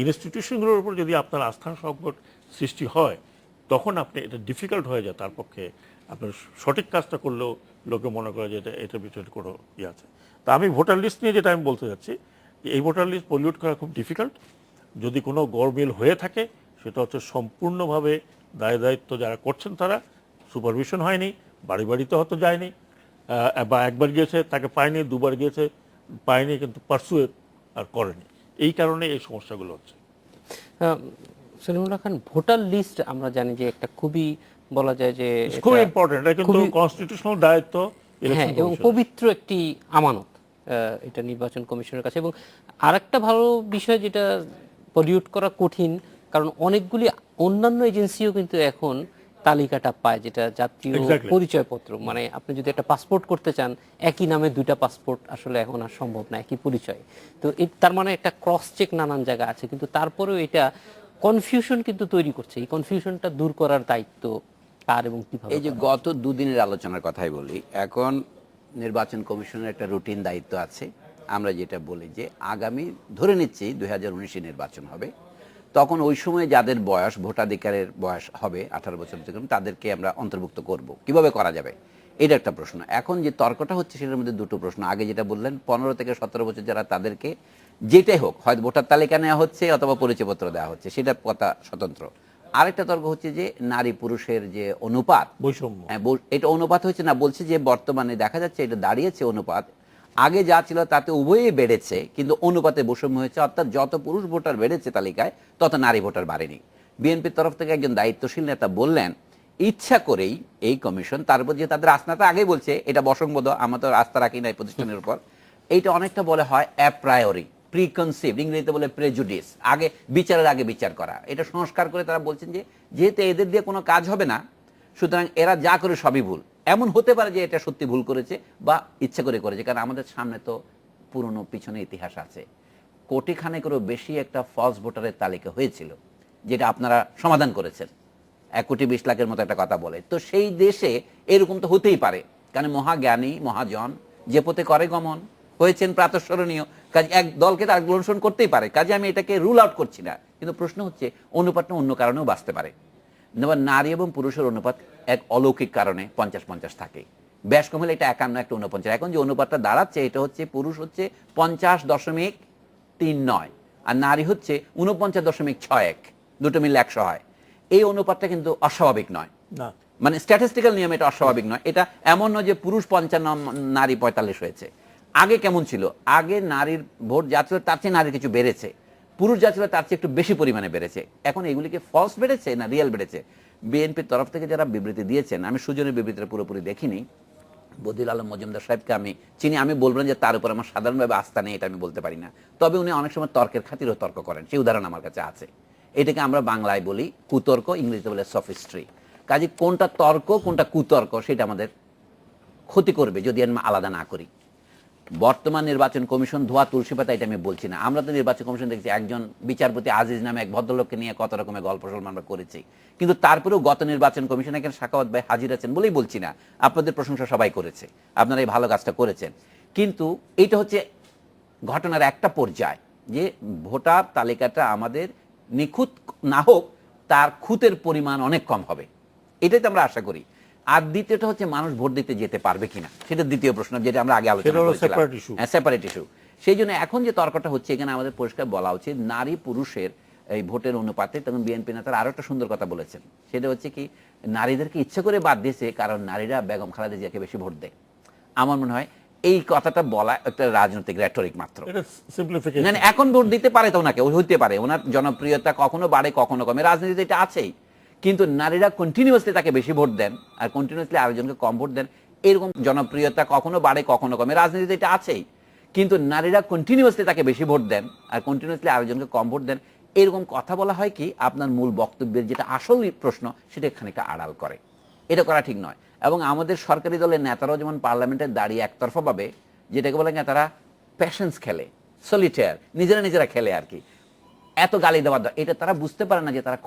ইনস্টিটিউশনগুলোর উপর যদি আপনার আস্থার সংকট সৃষ্টি হয়, তখন আপনি এটা ডিফিকাল্ট হয়ে যায় তার পক্ষে আপনার সঠিক কাজটা করলেও লোকে মনে করে যে এটার ভিতরে কোনো ইয়ে আছে। তা আমি ভোটার লিস্ট নিয়ে যেটা আমি বলতে যাচ্ছি, যে এই ভোটার লিস্ট পলিউট করা খুব ডিফিকাল্ট। যদি কোনো গরমিল হয়ে থাকে, সেটা হচ্ছে সম্পূর্ণভাবে দায়িত্ব যারা করছেন তারা, সুপারভিশন হয়নি, বাড়ি বাড়িতে হয়তো যায়নি, বা একবার গিয়েছে তাকে পায়নি, দুবার গিয়েছে পায়নি, কিন্তু পার্সুয়েট আর করেনি। এই কারণে এই সমস্যাগুলো হচ্ছে।
সলিমুল্লাহ খান, ভোটার লিস্ট আমরা জানি যে একটা খুবই বলা যায় যে
খুব ইম্পর্টেন্ট, এটা কিন্তু কনস্টিটিউশনাল দায়িত্ব,
হ্যাঁ, এবং পবিত্র একটি আমানত এটা নির্বাচন কমিশনের কাছে। এবং আরেকটা ভালো বিষয় যেটা পলিউট করা কঠিন, কারণ অনেকগুলি অন্যান্য এজেন্সিও কিন্তু এখন তালিকাটা পায়, যেটা জাতীয় পরিচয়পত্র। মানে আপনি যদি একটা পাসপোর্ট করতে চান, একই নামে দুইটা পাসপোর্ট আসলে এখন আর সম্ভব না, একই পরিচয়। তো তার মানে একটা ক্রস চেক নানান জায়গা আছে, কিন্তু তারপরেও এটা কনফিউশন কিন্তু তৈরি করছে। এই কনফিউশনটা দূর করার দায়িত্ব কার এবং কিভাবে?
এই যে গত দুদিনের আলোচনার কথাই বলি, এখন নির্বাচন কমিশনের একটা রুটিন দায়িত্ব আছে। আমরা যেটা বলি যে আগামী ধরে নিচ্ছি 2019 নির্বাচন হবে, তখন ওই সময় যাদের বয়স, ভোটাধিকারের বয়স হবে 18 বছর থেকে, তাদেরকে আমরা অন্তর্ভুক্ত করব। কিভাবে করা যাবে, এটা একটা প্রশ্ন। এখন যে তর্কটা হচ্ছে সেটার মধ্যে দুটো প্রশ্ন। আগে যেটা বললেন 15 থেকে 17 বছর যারা, তাদেরকে যেটাই হোক, হয় ভোটার তালিকা নেওয়া হচ্ছে অথবা পরিচয়পত্র দেওয়া হচ্ছে, সেটা কথা স্বতন্ত্র। আরেকটা তর্ক হচ্ছে যে নারী পুরুষের যে অনুপাত,
বৈষম্য,
এটা অনুপাত হচ্ছে না, বলছে যে বর্তমানে দেখা যাচ্ছে এটা দাঁড়িয়েছে অনুপাত, আগে যা ছিল তাতে উভয়ই বেড়েছে, কিন্তু অনুপাতে বৈষম্য হয়েছে। অর্থাৎ যত পুরুষ ভোটার বেড়েছে তালিকায়, তত নারী ভোটার বাড়েনি। বিএনপির তরফ থেকে একজন দায়িত্বশীল নেতা বললেন, ইচ্ছা করেই এই কমিশন, তারপর যে তাদের আস্থাটা আগেই বলছে এটা বসংবোধ, আমরা তো আস্থা রাখি না এই প্রতিষ্ঠানের উপর, এইটা অনেকটা বলে হয় অ্যাপ্রায়োরি, প্রিকনসিভ, ইংরেজিতে বলে প্রেজুডিস, আগে বিচারের আগে বিচার করা। এটা সংস্কার করে তারা বলছেন যে যেহেতু এদের দিয়ে কোনো কাজ হবে না, সুতরাং এরা যা করে সবই ভুল। এমন হতে পারে যে এটা সত্যি ভুল করেছে বা ইচ্ছা করে করেছে, কারণ আমাদের সামনে তো পুরনো পিছনে ইতিহাস আছে। কোটিখানেকেরও বেশি একটা ফলস ভোটারের তালিকা হয়েছিল, যেটা আপনারা সমাধান করেছেন। 1,20,00,000 মতো একটা কথা বলে। তো সেই দেশে এরকম তো হতেই পারে, কারণ মহাজ্ঞানী মহাজন যে পথে করে গমন হয়েছেন প্রাতঃস্মরণীয়। কাজে এক দলকে তার অনুসরণ করতেই পারে, কাজে আমি এটাকে রুল আউট করছি না। কিন্তু প্রশ্ন হচ্ছে অনুপাতটা অন্য কারণেও বাঁচতে পারে। নারী এবং পুরুষের অনুপাত এক অলৌকিক কারণে 50-50 থাকে, ব্যাস কম হলে এটা 51, একটা 49। এখন যে অনুপাতটা দাঁড়াচ্ছে, এটা হচ্ছে পুরুষ হচ্ছে 50.39 আর নারী হচ্ছে 49.61, দুটো মিলে 100 হয়। এই অনুপাতটা কিন্তু অস্বাভাবিক নয়, মানে স্ট্যাটিস্টিক্যাল নিয়মে এটা অস্বাভাবিক নয়। এটা এমন নয় যে পুরুষ 55 নারী 45 হয়েছে। আগে কেমন ছিল, আগে নারীর ভোট যা ছিল তার চেয়ে নারীর কিছু বেড়েছে, পুরুষ যা ছিল তার চেয়ে একটু বেশি পরিমাণে বেড়েছে। এখন এগুলিকে ফলস বেড়েছে না রিয়েল বেড়েছে? বিএনপির তরফ থেকে যারা বিবৃতি দিয়েছেন, আমি সুজনের বিবৃতিটা পুরোপুরি দেখিনি, বদিউল আলম মজুমদার সাহেবকে আমি চিনি, আমি বলবেন যে তার উপর আমার সাধারণভাবে আস্থা নেই, এটা আমি বলতে পারি না। তবে উনি অনেক সময় তর্কের খাতিরও তর্ক করেন, সেই উদাহরণ আমার কাছে আছে। এটাকে আমরা বাংলায় বলি কুতর্ক, ইংরেজিতে বলে সফিস্ট্রি। কাজে কোনটা তর্ক কোনটা কুতর্ক সেটা আমাদের ক্ষতি করবে যদি আমরা আলাদা না করি। বর্তমান নির্বাচন কমিশন ধোয়া তুলসী পাতা, এটা আমি বলছি না। আমরা তো নির্বাচন কমিশন দেখছি একজন বিচারপতি আজিজ নামে এক ভদ্রলোককে নিয়ে কত রকমের গল্প আমরা করেছি, কিন্তু তারপরেও গত নির্বাচন কমিশন এখানে সাখাওয়াত ভাই হাজির আছেন বলেই বলছি না, আপনাদের প্রশংসা সবাই করেছে, আপনারা এই ভালো কাজটা করেছেন। কিন্তু এইটা হচ্ছে ঘটনার একটা পর্যায় যে ভোটার তালিকাটা আমাদের নিখুঁত না হোক, তার খুঁতের পরিমাণ অনেক কম হবে, এটাই তো আমরা আশা করি। আর দ্বিতীয়টা হচ্ছে মানুষ ভোট দিতে যেতে পারবে কিনা, সেটা দ্বিতীয় প্রশ্ন, যেটা আমরা আগে আলোচনা করেছিলাম, সেপারেট ইস্যু। সেই জন্য এখন যে তর্কটা হচ্ছে, এখানে আমাদের পরিষ্কার বলা উচিত নারী পুরুষের এই ভোটের অনুপাতে। তখন বিএনপি নেতারা আরো একটা সুন্দর কথা বলেছেন, সেটা হচ্ছে কি নারীদেরকে ইচ্ছে করে বাদ দিয়েছে কারণ নারীরা বেগম খালেদা জিয়াকে বেশি ভোট দেয়। আমার মনে হয় এই কথাটা বলা একটা রাজনৈতিক রেটরিক মাত্র। মানে এখন ভোট দিতে পারে তো ওনাকে, হইতে পারে ওনার জনপ্রিয়তা কখনো বাড়ে কখনো কমে, রাজনীতিতে এটা আছেই, কিন্তু নারীরা কন্টিনিউয়াসলি তাকে বেশি ভোট দেন আর কন্টিনিউয়াসলি আরেকজনকে কম ভোট দেন, এরকম জনপ্রিয়তা কখনো বাড়ে কখনো কমে, রাজনীতিতে এটা আছেই, কিন্তু নারীরা কন্টিনিউয়াসলি তাকে বেশি ভোট দেন আর কন্টিনিউয়াসলি আরেকজনকে কম ভোট দেন, এরকম কথা বলা হয় কি আপনার মূল বক্তব্যের যেটা আসল প্রশ্ন সেটা খানিকটা আড়াল করে। এটা করা ঠিক নয়। এবং আমাদের সরকারি দলের নেতারাও যেমন পার্লামেন্টে দাঁড়িয়ে একতরফা ভাবে, যেটাকে বলে তারা প্যাশন্স খেলে, সলিটেয়ার, নিজেরা খেলে আর কি, এত গালি দেওয়ার, এটা তারা বুঝতে পারে না যে তারা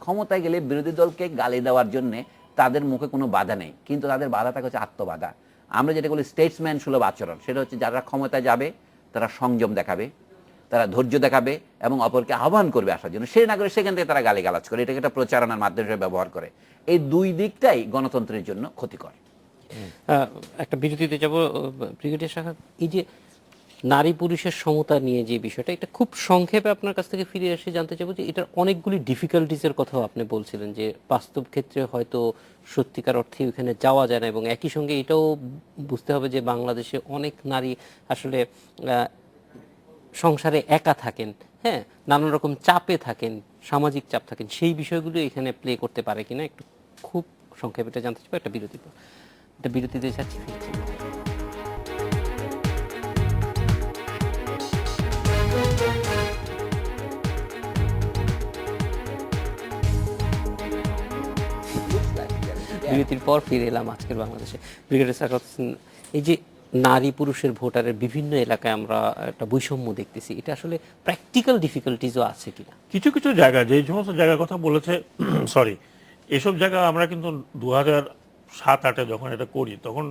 ক্ষমতায় গেলে বিরোধী দলকে গালি দেওয়ার জন্য তাদের মুখে কোনো বাধা নেই, কিন্তু তাদের বাধাটা হচ্ছে আত্মবাধা। আমরা যেটা বলি স্টেটসম্যান সুলভ আচরণ, সেটা হচ্ছে যারা ক্ষমতায় যাবে তারা সংযম দেখাবে, তারা ধৈর্য দেখাবে এবং অপরকে আহ্বান করবে আসার জন্য, সে না করে সেখান থেকে তারা গালিগালাজ করে, এটাকে একটা প্রচারণার মাধ্যমে ব্যবহার করে। এই দুই দিকটাই গণতন্ত্রের জন্য ক্ষতিকর।
একটা বিরতিতে যাব ব্রিগেডিয়ার সাহেব, এই যে নারী পুরুষের সমতা নিয়ে যে বিষয়টা, এটা খুব সংক্ষেপে আপনার কাছ থেকে ফিরে এসে জানতে চাইবো যে এটার অনেকগুলি ডিফিকাল্টিজের কথাও আপনি বলছিলেন, যে বাস্তব ক্ষেত্রে হয়তো সত্যিকার অর্থে ওখানে যাওয়া যায় না, এবং একই সঙ্গে এটাও বুঝতে হবে যে বাংলাদেশে অনেক নারী আসলে সংসারে একা থাকেন, হ্যাঁ, নানান রকম চাপে থাকেন, সামাজিক চাপ থাকেন, সেই বিষয়গুলো এখানে প্লে করতে পারে কিনা একটু খুব সংক্ষেপে এটা জানতে চাইবো। একটা বিরতিতে যাচ্ছি, ফিরছি। বিরতির পর ফিরে এলাম আজকের বাংলাদেশে। ব্রিগেডিয়ার সাখাওয়াত হোসেন, এই যে নারী পুরুষের ভোটারের বিভিন্ন এলাকায় আমরা একটা বৈষম্য দেখতেছি, এটা আসলে প্র্যাকটিক্যাল ডিফিকাল্টিজও আছে কিনা?
কিছু কিছু জায়গা, যে সমস্ত জায়গার কথা বলেছে, সরি, এসব জায়গা আমরা কিন্তু 2007-08 যখন এটা করি, তখন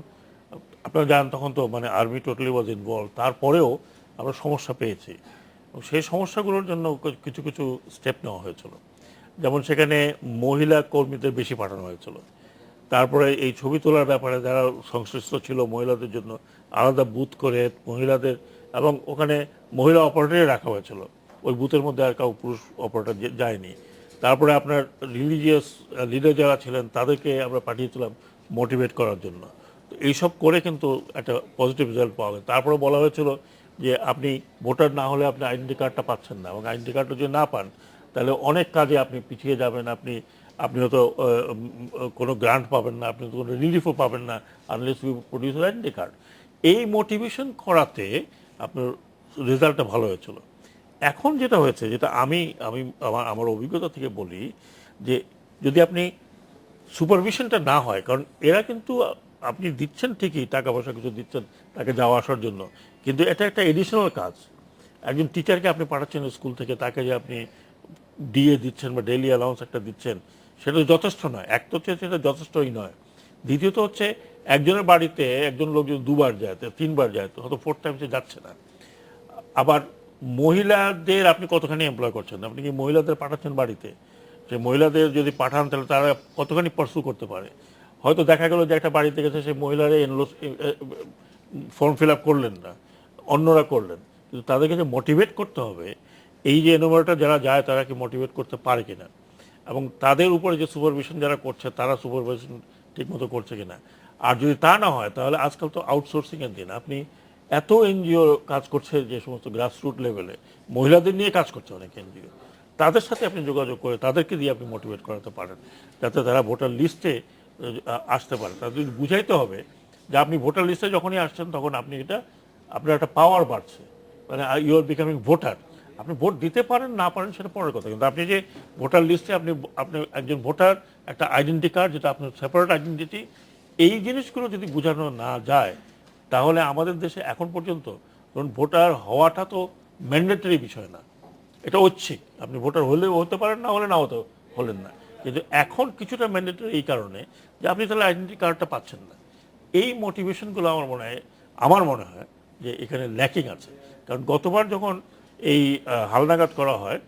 আপনারা জানেন তখন তো মানে আর্মি টোটালি ওয়াজ ইনভলভ, তারপরেও আমরা সমস্যা পেয়েছি। সেই সমস্যাগুলোর জন্য কিছু কিছু স্টেপ নেওয়া হয়েছিল। যেমন সেখানে মহিলা কর্মীদের বেশি পাঠানো হয়েছিল। তারপরে এই ছবি তোলার ব্যাপারে যারা সংশ্লিষ্ট ছিল মহিলাদের জন্য আলাদা বুথ করে মহিলাদের, এবং ওখানে মহিলা অপারেটরই রাখা হয়েছিল, ওই বুথের মধ্যে আর কাউ পুরুষ অপারেটর যায়নি। তারপরে আপনার রিলিজিয়াস লিডার যারা ছিলেন তাদেরকে আমরা পাঠিয়েছিলাম মোটিভেট করার জন্য। তো এইসব করে কিন্তু একটা পজিটিভ রেজাল্ট পাওয়া গেছে। তারপরে বলা হয়েছিল যে আপনি ভোটার না হলে আপনি আইডেন্টি কার্ডটা পাচ্ছেন না, এবং আইডেন্টি কার্ডটা যদি না পান তাহলে অনেক কাজে আপনি পিছিয়ে যাবেন, আপনি হয়তো কোনো গ্রান্ট পাবেন না, আপনি কোনো রিলিফও পাবেন না unless you produce identity card. এই মোটিভেশন করাতে আপনার রেজাল্টটা ভালো হয়েছিল। এখন যেটা হয়েছে, যেটা আমি আমার অভিজ্ঞতা থেকে বলি, যে যদি আপনি সুপারভিশনটা না হয়, কারণ এরা কিন্তু আপনি দিচ্ছেন ঠিকই, টাকা পয়সা কিছু দিচ্ছেন তাকে যাওয়া আসার জন্য, কিন্তু এটা একটা এডিশনাল কাজ। একজন টিচারকে আপনি পাঠাচ্ছেন স্কুল থেকে, তাকে যে আপনি ডিএ দিচ্ছেন বা ডেইলি অ্যালাউন্স একটা দিচ্ছেন, সেটা যথেষ্ট নয়। এক তো হচ্ছে সেটা যথেষ্টই নয়, দ্বিতীয়ত হচ্ছে একজনের বাড়িতে একজন লোক যদি 2বার যায়, 3বার যায়, তো হয়তো 4th টাইম সে যাচ্ছে না। আবার মহিলাদের আপনি কতখানি এমপ্লয় করছেন, আপনি কি মহিলাদের পাঠাচ্ছেন বাড়িতে? যে মহিলাদের যদি পাঠান তাহলে তারা কতখানি পার্সু করতে পারে? হয়তো দেখা গেল যে একটা বাড়িতে গেছে, সেই মহিলারা ফর্ম ফিল আপ করলেন না, অন্যরা করলেন, কিন্তু তাদেরকে যে মোটিভেট করতে হবে, এই যে এনুমারেটর যারা যায় তারা কি মোটিভেট করতে পারে কিনা, এবং তাদের উপরে যে সুপারভিশন যারা করছে তারা সুপারভিশন ঠিকমতো করছে কিনা। আর যদি তা না হয় তাহলে আজকাল তো আউটসোর্সিংয়ের দিন, আপনি এত এনজিও কাজ করছে যে সমস্ত গ্রাসরুট লেভেলে মহিলাদের নিয়ে কাজ করছে অনেক এনজিও, তাদের সাথে আপনি যোগাযোগ করে তাদেরকে দিয়ে আপনি মোটিভেট করাতে পারেন, যাতে তারা ভোটার লিস্টে আসতে পারে। তাদের বুঝাইতে হবে যে আপনি ভোটার লিস্টে যখনই আসছেন তখন আপনি আপনার একটা পাওয়ার বাড়ছে, মানে ইউ আর বিকামিং ভোটার। আপনি ভোট দিতে পারেন না পারেন সেটা পরের কথা, কিন্তু আপনি যে ভোটার লিস্টে আপনি একজন ভোটার, একটা আইডেন্টি কার্ড যেটা আপনার সেপারেট আইডেন্টিটি, এই জিনিসগুলো যদি বোঝানো না যায় তাহলে আমাদের দেশে এখন পর্যন্ত ধরুন ভোটার হওয়াটা তো ম্যান্ডেটরি বিষয় না, এটা ঐচ্ছিক। আপনি ভোটার হলেও হতে পারেন, না হলে না হতে হলেন না, কিন্তু এখন কিছুটা ম্যান্ডেটরি এই কারণে যে আপনি তাহলে আইডেন্টি কার্ডটা পাচ্ছেন না। এই মোটিভেশনগুলো আমার মনে হয় যে এখানে ল্যাকিং আছে। কারণ গতবার যখন এই হালনাগাদ করা হয়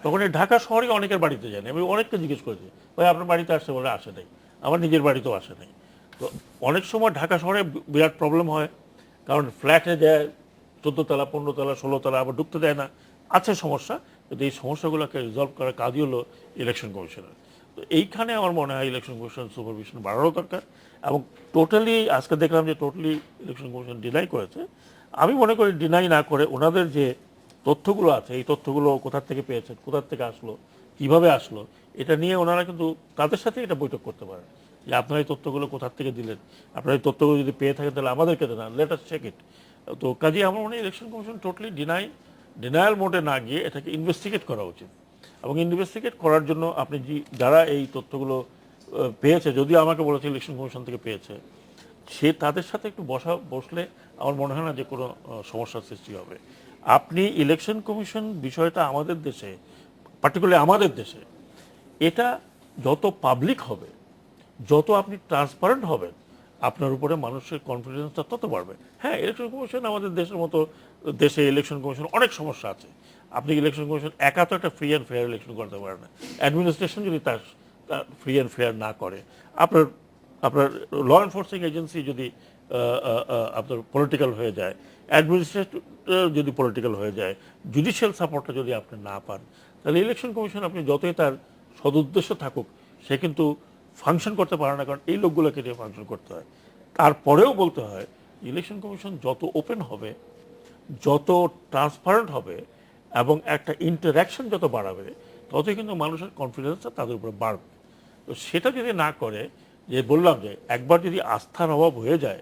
তখন এই ঢাকা শহরে অনেকের বাড়িতে যায়নি। আমি অনেককে জিজ্ঞেস করেছি, ভাই আপনার বাড়িতে আসছে, বলে আসে নাই। আমার নিজের বাড়িতেও আসে নাই। তো অনেক সময় ঢাকা শহরে বিরাট প্রবলেম হয়, কারণ ফ্ল্যাটে দেয় 14 তলা 15 তলা 16 তলা, আবার ঢুকতে দেয় না, আছে সমস্যা। কিন্তু এই সমস্যাগুলোকে রিজলভ করার কাজই হলো ইলেকশন কমিশনের। তো এইখানে আমার মনে হয় ইলেকশন কমিশন সুপারভিশন বাড়ানো দরকার। এবং টোটালি আজকে দেখলাম যে টোটালি ইলেকশন কমিশন ডিনাই করেছে। আমি মনে করি ডিনাই না করে ওনাদের যে তথ্যগুলো আছে, এই তথ্যগুলো কোথা থেকে পেয়েছেন, কোথা থেকে আসলো, কিভাবে আসলো, এটা নিয়ে ওনারা কিন্তু তাদের সাথে এটা বৈঠক করতে পারেন যে আপনারা এই তথ্যগুলো কোথা থেকে দিলেন, আপনারা এই তথ্যগুলো যদি পেয়ে থাকেন তাহলে আমাদেরকে দেন, লেট আস চেক ইট। তো কাজেই আমার মনে হয় ইলেকশন কমিশন টোটালি ডিনায়াল মোডে না গিয়ে এটাকে ইনভেস্টিগেট করা উচিত। এবং ইনভেস্টিগেট করার জন্য আপনি যারা এই তথ্যগুলো পেয়েছে, যদিও আমাকে বলেছে ইলেকশন কমিশন থেকে পেয়েছে, তাদের সাথে একটু বসলে আমার মনে হয় না যে কোনো সমস্যার সৃষ্টি হবে। আপনি ইলেকশন কমিশন বিষয়টা আমাদের দেশে, পার্টিকুলারলি আমাদের দেশে, এটা যত পাবলিক হবে, যত আপনি ট্রান্সপারেন্ট হবেন, আপনার উপরে মানুষের কনফিডেন্সটা তত বাড়বে। হ্যাঁ, ইলেকশন কমিশন আমাদের দেশের মতো দেশে ইলেকশন কমিশন অনেক সমস্যা আছে। আপনি ইলেকশন কমিশন একা তো একটা ফ্রি অ্যান্ড ফেয়ার ইলেকশন করতে পারে না। অ্যাডমিনিস্ট্রেশন যদি তার ফ্রি অ্যান্ড ফেয়ার না করে, আপনার ল এনফোর্সিং এজেন্সি যদি আপনার পলিটিক্যাল হয়ে যায়, অ্যাডমিনিস্ট্রেটর যদি পলিটিক্যাল হয়ে যায়, জুডিশিয়াল সাপোর্টটা যদি আপনি না পান, তাহলে ইলেকশন কমিশন আপনি যতই তার সদুদ্দেশ্য থাকুক, সে কিন্তু ফাংশন করতে পারে না, কারণ এই লোকগুলোকে নিয়ে ফাংশন করতে হয়। তারপরেও বলতে হয় ইলেকশন কমিশন যত ওপেন হবে, যত ট্রান্সপারেন্ট হবে এবং একটা ইন্টারাকশন যত বাড়াবে, ততই কিন্তু মানুষের কনফিডেন্সটা তাদের উপরে বাড়বে। তো সেটা যদি না করে, যে বললাম যে একবার যদি আস্থার অভাব হয়ে যায়,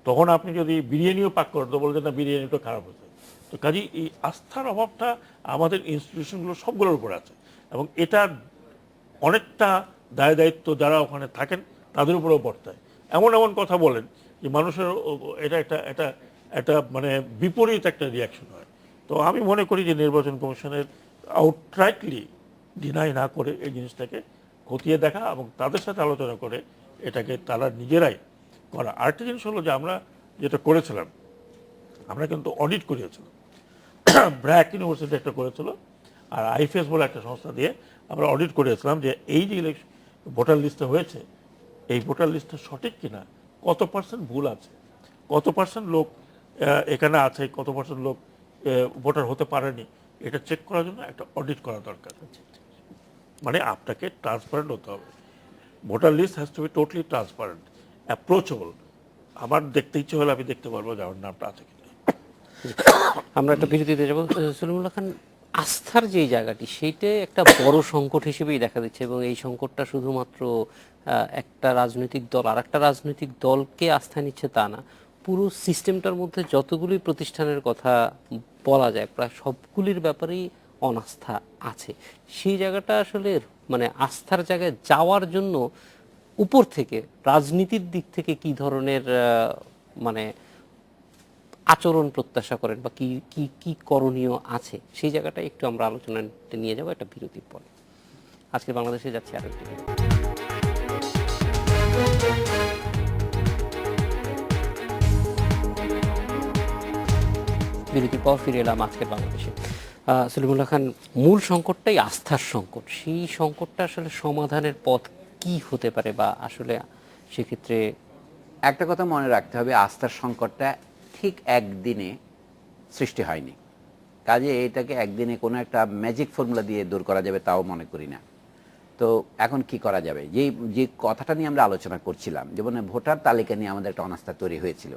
তখন আপনি যদি বিরিয়ানিও পাক করেন তো বলছেন না বিরিয়ানিটা খারাপ হয়েছে। তো কাজেই এই আস্থার অভাবটা আমাদের ইনস্টিটিউশনগুলো সবগুলোর উপরে আছে, এবং এটা অনেকটা দায় দায়িত্ব যারা ওখানে থাকেন তাদের উপরেও বর্তায়। এমন এমন কথা বলেন যে মানুষের এটা একটা একটা একটা মানে বিপরীত একটা রিয়াকশন হয়। তো আমি মনে করি যে নির্বাচন কমিশনের আউটরাইটলি ডিনাই না করে এই জিনিসটাকে খতিয়ে দেখা এবং তাদের সাথে আলোচনা করে এটাকে তারা নিজেরাই করা। আরেকটা জিনিস হলো যে আমরা যেটা করেছিলাম, আমরা কিন্তু অডিট করিয়েছিলাম। ব্র্যাক ইউনিভার্সিটি একটা করেছিল, আর আইফএস বলে একটা সংস্থা দিয়ে আমরা অডিট করেছিলাম যে এই যে ইলেকশন ভোটার লিস্টে হয়েছে, এই ভোটার লিস্টটা সঠিক কিনা, কত পার্সেন্ট ভুল আছে, কত পার্সেন্ট লোক এখানে আছে, কত পার্সেন্ট লোক ভোটার হতে পারেনি, এটা চেক করার জন্য একটা অডিট করা দরকার। মানে আপনাকে ট্রান্সপারেন্ট হতে হবে। Voter list has to be totally transparent, approachable. আমার দেখতে ইচ্ছে হলে আমি দেখতে পারবো যে আমার নামটা আছে কিনা।
আমরা একটা বিরতিতে যাবো। সলিমুল্লাহ খান, আস্থার যে জায়গাটি, সেইটাই একটা বড় সংকট হিসেবেই দেখা দিচ্ছে, এবং এই সংকটটা শুধুমাত্র একটা রাজনৈতিক দল আর একটা রাজনৈতিক দলকে আস্থা নিচ্ছে তা না, পুরো সিস্টেমটার মধ্যে যতগুলি প্রতিষ্ঠানের কথা বলা যায় প্রায় সবগুলির ব্যাপারেই অনাস্থা আছে। সেই জায়গাটা আসলে মানে আস্থার জায়গায় যাওয়ার জন্য উপর থেকে রাজনীতির দিক থেকে কি ধরনের মানে আচরণ প্রত্যাশা করেন, বা কি কি কি করণীয় আছে, সেই জায়গাটা একটু আমরা আলোচনাতে নিয়ে যাবো একটা বিরতির পরে। আজকে বাংলাদেশে যাচ্ছি আরেকটি বিরতির পর ফিরে এলাম আজকের বাংলাদেশে। সলিমুল্লাহ খান, মূল সংকটটাই আস্থার সংকট। সেই সংকটটা আসলে সমাধানের পথ কি হতে পারে, বা আসলে সেক্ষেত্রে
একটা কথা মনে রাখতে হবে, আস্থার সংকটটা ঠিক একদিনে সৃষ্টি হয়নি। কাজে এটাকে একদিনে কোনো একটা ম্যাজিক ফর্মুলা দিয়ে দূর করা যাবে তাও মনে করি না। তো এখন কি করা যাবে, যে কথাটা নিয়ে আমরা আলোচনা করছিলাম, যেমন ভোটার তালিকা নিয়ে আমাদের একটা অনাস্থা তৈরি হয়েছিল,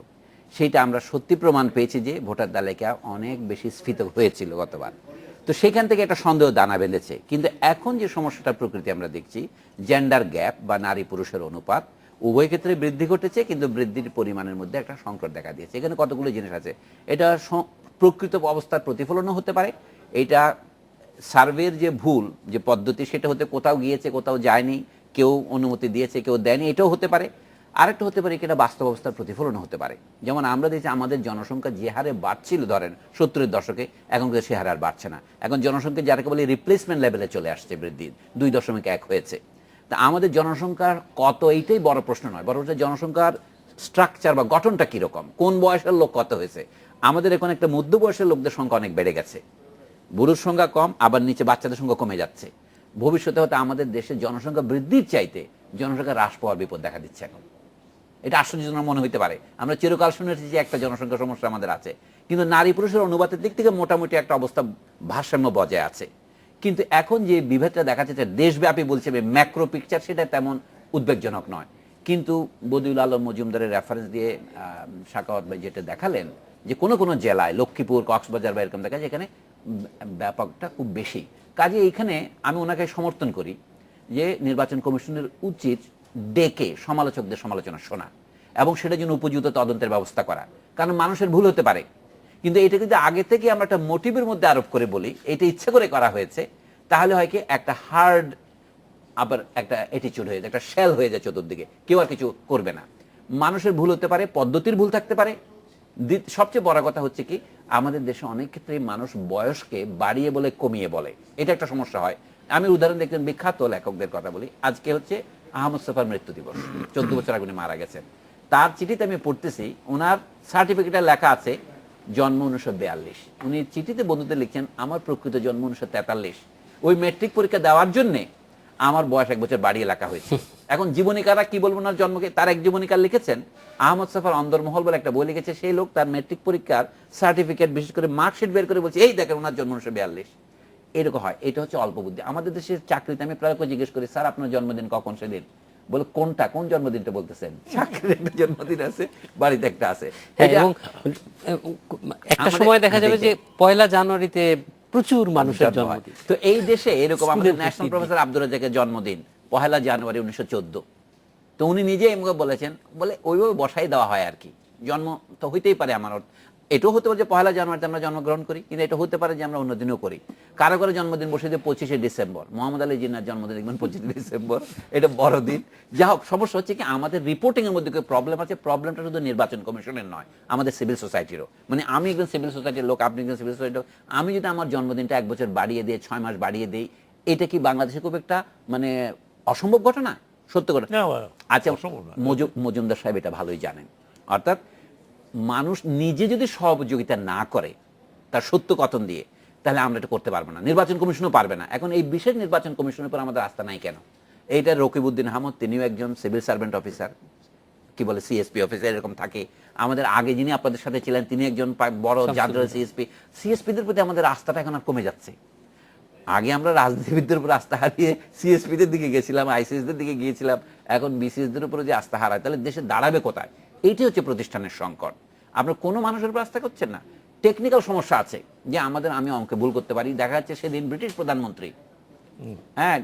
সেইটা আমরা সত্যি প্রমাণ পেয়েছি যে ভোটার তালিকা অনেক বেশি স্ফীত হয়েছিল গতবার। তো সেখান থেকে একটা সন্দেহ দানা বেঁধেছে। কিন্তু এখন যে সমস্যাটার প্রকৃতি আমরা দেখছি, জেন্ডার গ্যাপ বা নারী পুরুষের অনুপাত উভয় ক্ষেত্রে বৃদ্ধি ঘটেছে, কিন্তু বৃদ্ধির পরিমাণের মধ্যে একটা সংকট দেখা দিয়েছে। এখানে কতগুলো জিনিস আছে। এটা প্রকৃত অবস্থার প্রতিফলনও হতে পারে, এটা সার্ভের যে ভুল যে পদ্ধতি সেটা হতে কোথাও গিয়েছে কোথাও যায়নি, কেউ অনুমতি দিয়েছে কেউ দেয়নি, এটাও হতে পারে। আরেকটা হতে পারে কি এটা বাস্তব অবস্থার প্রতিফলন হতে পারে। যেমন আমরা দেখছি আমাদের জনসংখ্যা যে হারে বাড়ছিল ধরেন 70-এর দশকে, এখন কিন্তু সে হারে আর বাড়ছে না। এখন জনসংখ্যা যাকে বলে রিপ্লেসমেন্ট লেভেলে চলে আসছে, বৃদ্ধি 2.1 হয়েছে। তা আমাদের জনসংখ্যার কত এইটাই বড় প্রশ্ন নয়, বড় হচ্ছে জনসংখ্যার স্ট্রাকচার বা গঠনটা কীরকম, কোন বয়সের লোক কত হয়েছে। আমাদের এখন একটা মধ্য বয়সের লোকদের সংখ্যা অনেক বেড়ে গেছে, বুড়োর সংখ্যা কম, আবার নিচে বাচ্চাদের সংখ্যা কমে যাচ্ছে। ভবিষ্যতে হয়তো আমাদের দেশে জনসংখ্যা বৃদ্ধির চাইতে জনসংখ্যা হ্রাস পাওয়ার বিপদ দেখা দিচ্ছে এখন। এটা আশ্চর্যজনক মনে হইতে পারে। আমরা চিরকাল শুনে এসেছি যে একটা জনসংখ্যা সমস্যা আমাদের আছে, কিন্তু নারী পুরুষের অনুপাতের দিক থেকে মোটামুটি একটা অবস্থা ভারসাম্য বজায় আছে। কিন্তু এখন যে বিভেদটা দেখা যাচ্ছে দেশব্যাপী, বলছে ম্যাক্রো পিকচার, সেটা তেমন উদ্বেগজনক নয়। কিন্তু বদিউল আলম মজুমদারের রেফারেন্স দিয়ে সাখাওয়াত ভাই যেটা দেখালেন যে কোনো কোনো জেলায়, লক্ষ্মীপুর, কক্সবাজার বা এরকম দেখা যায় এখানে ব্যাপকটা খুব বেশি। কাজে এইখানে আমি ওনাকে সমর্থন করি যে নির্বাচন কমিশনের উচিত ডেকে সমালোচকদের সমালোচনা শোনা এবং সেটা জন্য উপযুক্ত তদন্তের ব্যবস্থা করা। কারণ মানুষের ভুল হতে পারে, কিন্তু এটা যদি আগে থেকে আমরা একটা মোটিভের মধ্যে আরোপ করে বলি এটা ইচ্ছে করে করা হয়েছে, তাহলে হয় কি একটা হার্ড আবার একটা অ্যাটিচিউড হয়ে যায়, একটা শেল হয়ে যায় চতুর্দিকে, কেউ আর কিছু করবে না। মানুষের ভুল হতে পারে, পদ্ধতির ভুল থাকতে পারে। সবচেয়ে বড় কথা হচ্ছে কি আমাদের দেশে অনেক ক্ষেত্রে মানুষ বয়সকে বাড়িয়ে বলে কমিয়ে বলে, এটা একটা সমস্যা হয়। আমি উদাহরণ দেখলেন বিখ্যাত লেখকদের কথা বলি, আজকে হচ্ছে আহমদ সফার মৃত্যু দিবস, 14 বছর আগে উনি মারা গেছেন। তার চিঠিতে আমি পড়তেছি, ওনার সার্টিফিকেটে লেখা আছে জন্ম 1942। উনি চিঠিতে বন্ধুদের লিখছেন আমার প্রকৃত জন্ম 1943। ওই ম্যাট্রিক পরীক্ষা দেওয়ার জন্যে আমার বয়স 1 বছর বাড়িয়ে লেখা হয়েছে। এখন জীবনীকারা কি বলবো না জন্মকে, তার এক জীবনীকার লিখেছেন আহমদ সফার অন্দরমহল বলে একটা বই লিখেছে, সেই লোক তার ম্যাট্রিক পরীক্ষার সার্টিফিকেট বিশেষ করে মার্কশিট বের করে বলছে এই দেখেন ওনার জন্ম 1942। এরকম হয়, এটা হচ্ছে অল্প বুদ্ধি। আমাদের দেশের চাকরিতে আমি প্রায় জিজ্ঞেস করি স্যার আপনার জন্মদিন কখন, সেদিন বলে কোনটা, কোন জন্মদিনটা বলতেছেন? চাকরির একটা জন্মদিন আছে, বাড়িতে একটা আছে।
এবং একটা সময় দেখা যাবে যে 1 জানুয়ারিতে প্রচুর মানুষের জন্মদিন।
তো এই দেশে এরকম আমাদের ন্যাশনাল প্রফেসর আব্দুর রাজ্জাকের জন্মদিন 1 জানুয়ারি 1914। তো উনি নিজেই বলেছেন, বলে ওইভাবে বসাই দেওয়া হয় আর কি। জন্ম তো হইতেই পারে, আমার এটাও হতে পারে যে 1 জানুয়ারিতে আমরা জন্মগ্রহণ করি, কিন্তু এটা হতে পারে যে আমরা অন্যদিনও করি। কারো কারো জন্মদিন বসে দিয়ে 25শে ডিসেম্বর, মোহাম্মদ আলী জিন্নার জন্মদিন দেখবেন 25শে ডিসেম্বর, এটা বড়দিন। যা হোক, সমস্যা হচ্ছে কি আমাদের রিপোর্টিং এর মধ্যে প্রবলেম আছে। প্রবলেমটা শুধু নির্বাচন কমিশনের নয়, আমাদের সিভিল সোসাইটিরও। মানে আমি একজন সিভিল সোসাইটির লোক, আপনি একজন সিভিল সোসাইটির লোক, আমি যদি আমার জন্মদিনটা 1 বছর বাড়িয়ে দিয়ে 6 মাস বাড়িয়ে দিই, এটা কি বাংলাদেশে খুব একটা মানে অসম্ভব ঘটনা? সত্য ঘটনা। আচ্ছা, মজুমদার সাহেব এটা ভালোই জানেন। অর্থাৎ মানুষ নিজে যদি সহযোগিতা না করে তার সত্য কথন দিয়ে, তাহলে আমরা এটা করতে পারবো না, নির্বাচন কমিশনও পারবে না। এখন এই বিশেষ নির্বাচন কমিশনের উপর আমাদের আস্থা নাই কেন? এইটা রকিবউদ্দিন আহমদ, তিনিও একজন সিভিল সার্ভেন্ট অফিসার, কি বলে সিএসপি অফিসার এরকম থাকে। আমাদের আগে যিনি আপনাদের সাথে ছিলেন তিনি একজন বড় জাতীয় সিএসপিদের প্রতি আমাদের আস্থাটা এখন আর কমে যাচ্ছে। আগে আমরা রাজনীতিবিদদের উপর আস্থা হারিয়ে সিএসপিদের দিকে গেছিলাম, আইসিএসদের দিকে গিয়েছিলাম, এখন বিসিএসদের উপরে যে আস্থা হারায়, তাহলে দেশে দাঁড়াবে কোথায়? এইটি হচ্ছে প্রতিষ্ঠানের সংকট। আপনার কোনো মানুষের উপর আস্থা করছেন না। টেকনিক্যাল সমস্যা আছে যে আমাদের, আমি অঙ্কে ভুল করতে পারি। দেখা যাচ্ছে সেদিন ব্রিটিশ প্রধানমন্ত্রী, হ্যাঁ,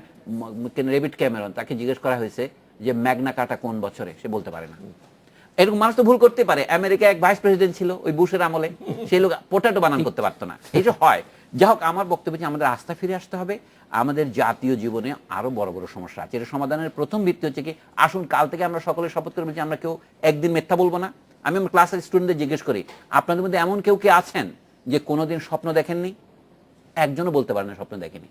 ডেভিড ক্যামেরন, তাকে জিজ্ঞেস করা হয়েছে যে ম্যাগনা কার্টা কোন বছরে, সে বলতে পারে না। এরকম মানুষ তো ভুল করতে পারে। আমেরিকা এক ভাইস প্রেসিডেন্ট ছিল ওই বুশের আমলে, সেই লোক পোটাটো বানান করতে পারতো না। এই যে হয়, যা হোক, আমার বক্তব্য যে আমাদের আস্থা ফিরে আসতে হবে। আমাদের জাতীয় জীবনে আরো বড় বড় সমস্যা আছে, এটা সমাধানের প্রথম ভিত্তি হচ্ছে কি আসুন কাল থেকে আমরা সকলে শপথ করে বলছি আমরা কেউ একদিন মিথ্যা বলবো না। আমি আমার ক্লাসের স্টুডেন্টদের জিজ্ঞেস করি আপনাদের মধ্যে এমন কেউ কি আছেন যে কোনোদিন স্বপ্ন দেখেননি? একজনও বলতে পারে না স্বপ্ন দেখেনি,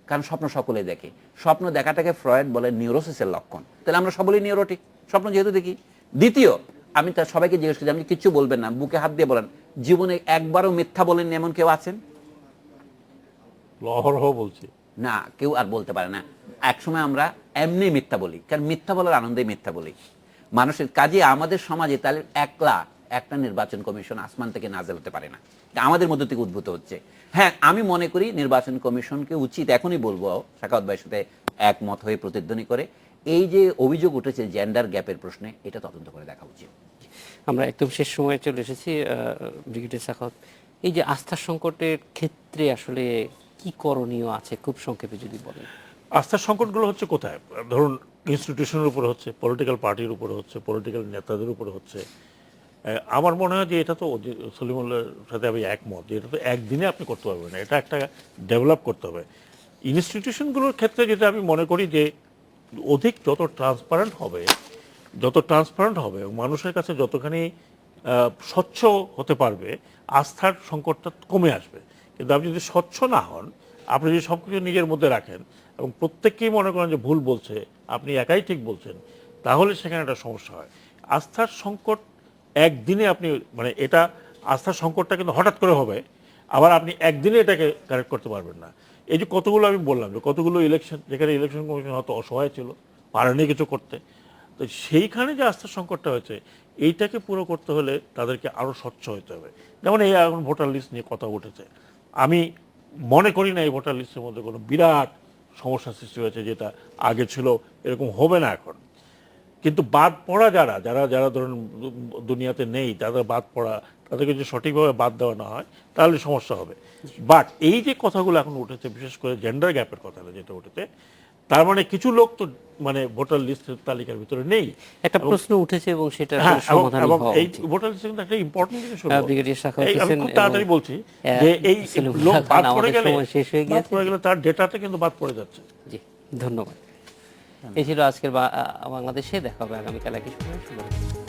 কারণ স্বপ্ন সকলেই দেখে। স্বপ্ন দেখাটাকে ফ্রয়েড বলে নিউরোসিসের লক্ষণ। তাহলে আমরা সকলেই নিউরোটিক, স্বপ্ন যেহেতু দেখি। দ্বিতীয়, আমি তার সবাইকে জিজ্ঞেস করি আপনি কিচ্ছু বলবেন না, বুকে হাত দিয়ে বলেন জীবনে একবারও মিথ্যা বলেননি এমন কেউ আছেন?
বলছি
না, কেউ আর বলতে পারে না। একসময় আমরা এমনি মিথ্যা বলি, কারণ মিথ্যা বলার আনন্দেই মিথ্যা বলি মানুষের। কাজে আমাদের সমাজে তাহলে একলা একটা নির্বাচন কমিশন আসমান থেকে নাজেল হতে পারে না, আমাদের মধ্য থেকে উদ্ভূত হচ্ছে। হ্যাঁ, আমি মনে করি নির্বাচন কমিশনকে উচিত, এখনই বলবো সাখাওয়াত ভাইয়ের সাথে একমত হয়ে প্রতিধ্বনি করে, এই যে অভিযোগ উঠেছে জেন্ডার গ্যাপের প্রশ্নে, এটা তদন্ত করে দেখা উচিত।
আমরা একদম শেষ সময়ে চলে এসেছি। ব্রিগেডিয়ার সাখাওয়াত, এই যে আস্থার সংকটের ক্ষেত্রে আসলে কি করণীয় আছে খুব সংক্ষেপে যদি বলেন।
আস্থার সংকটগুলো হচ্ছে কোথায়? ধরুন ইনস্টিটিউশনের উপরে হচ্ছে, পলিটিক্যাল পার্টির উপরে হচ্ছে, পলিটিক্যাল নেতাদের উপরে হচ্ছে। আমার মনে হয় যে এটা তো সলিমুল্লাহর সাথে আমি একমত যে এটা তো একদিনে আপনি করতে পারবেন না, এটা একটা ডেভেলপ করতে হবে। ইনস্টিটিউশনগুলোর ক্ষেত্রে যেটা আমি মনে করি যে অধিক যত ট্রান্সপারেন্ট হবে যত ট্রান্সপারেন্ট হবে এবং মানুষের কাছে যতখানি স্বচ্ছ হতে পারবে, আস্থার সংকটটা কমে আসবে। কিন্তু আপনি যদি স্বচ্ছ না হন, আপনি যদি সব কিছু নিজের মধ্যে রাখেন এবং প্রত্যেককেই মনে করেন যে ভুল বলছে, আপনি একাই ঠিক বলছেন, তাহলে সেখানে একটা সমস্যা হয়। আস্থার সংকট একদিনে আপনি মানে এটা আস্থার সংকটটা কিন্তু হঠাৎ করে হবে, আবার আপনি একদিনে এটাকে কারেক্ট করতে পারবেন না। এই যে কতগুলো আমি বললাম যে কতগুলো ইলেকশন, যেখানে ইলেকশন কমিশন হয়তো অসহায় ছিল, পারেনি কিছু করতে, তো সেইখানে যে আস্থার সংকটটা হয়েছে, এইটাকে পুরো করতে হলে তাদেরকে আরও স্বচ্ছ হতে হবে। যেমন এই এখন ভোটার লিস্ট নিয়ে কথা উঠেছে, আমি মনে করি না এই ভোটার লিস্টের মধ্যে কোনো বিরাট সমস্যা সৃষ্টি হয়েছে, যেটা আগে ছিল এরকম হবে না এখন। কিন্তু বাদ পড়া যারা যারা যারা ধরুন দুনিয়াতে নেই, তাদের বাদ পড়া, তাদেরকে যদি সঠিকভাবে বাদ দেওয়া না হয় তাহলে সমস্যা হবে। বাট এই যে কথাগুলো এখন উঠেছে, বিশেষ করে জেন্ডার গ্যাপের কথাটা যেটা উঠেছে, তার মানে কিছু লোক তো মানে ভোটার লিস্টের তালিকার ভিতরে নেই।
একটা প্রশ্ন উঠেছে এবং সেটা
হ্যাঁ,
সমাধান
এবং
হওয়া
এই
উচিত।
ভোটার লিস্টে কিন্তু একটা ইম্পর্টেন্ট জিনিস হলো,
ব্রিগেডিয়ার সাখাওয়াত
আমি
হোসেন
খুব
এবং
তাড়াতাড়ি বলছি যে এই
সলিমুল্লাহ
লোক
খান,
বাদ পড়ে
আমাদের
গেলে
সময় শেষ হয়ে
বাদ
গিয়েছে।
পড়ে গেলে তার ডেটাটা কিন্তু বাদ পড়ে যাচ্ছে।
জি, ধন্যবাদ। এই ছিল আজকের বাংলাদেশে। দেখা হবে আগামীকাল একই সময়।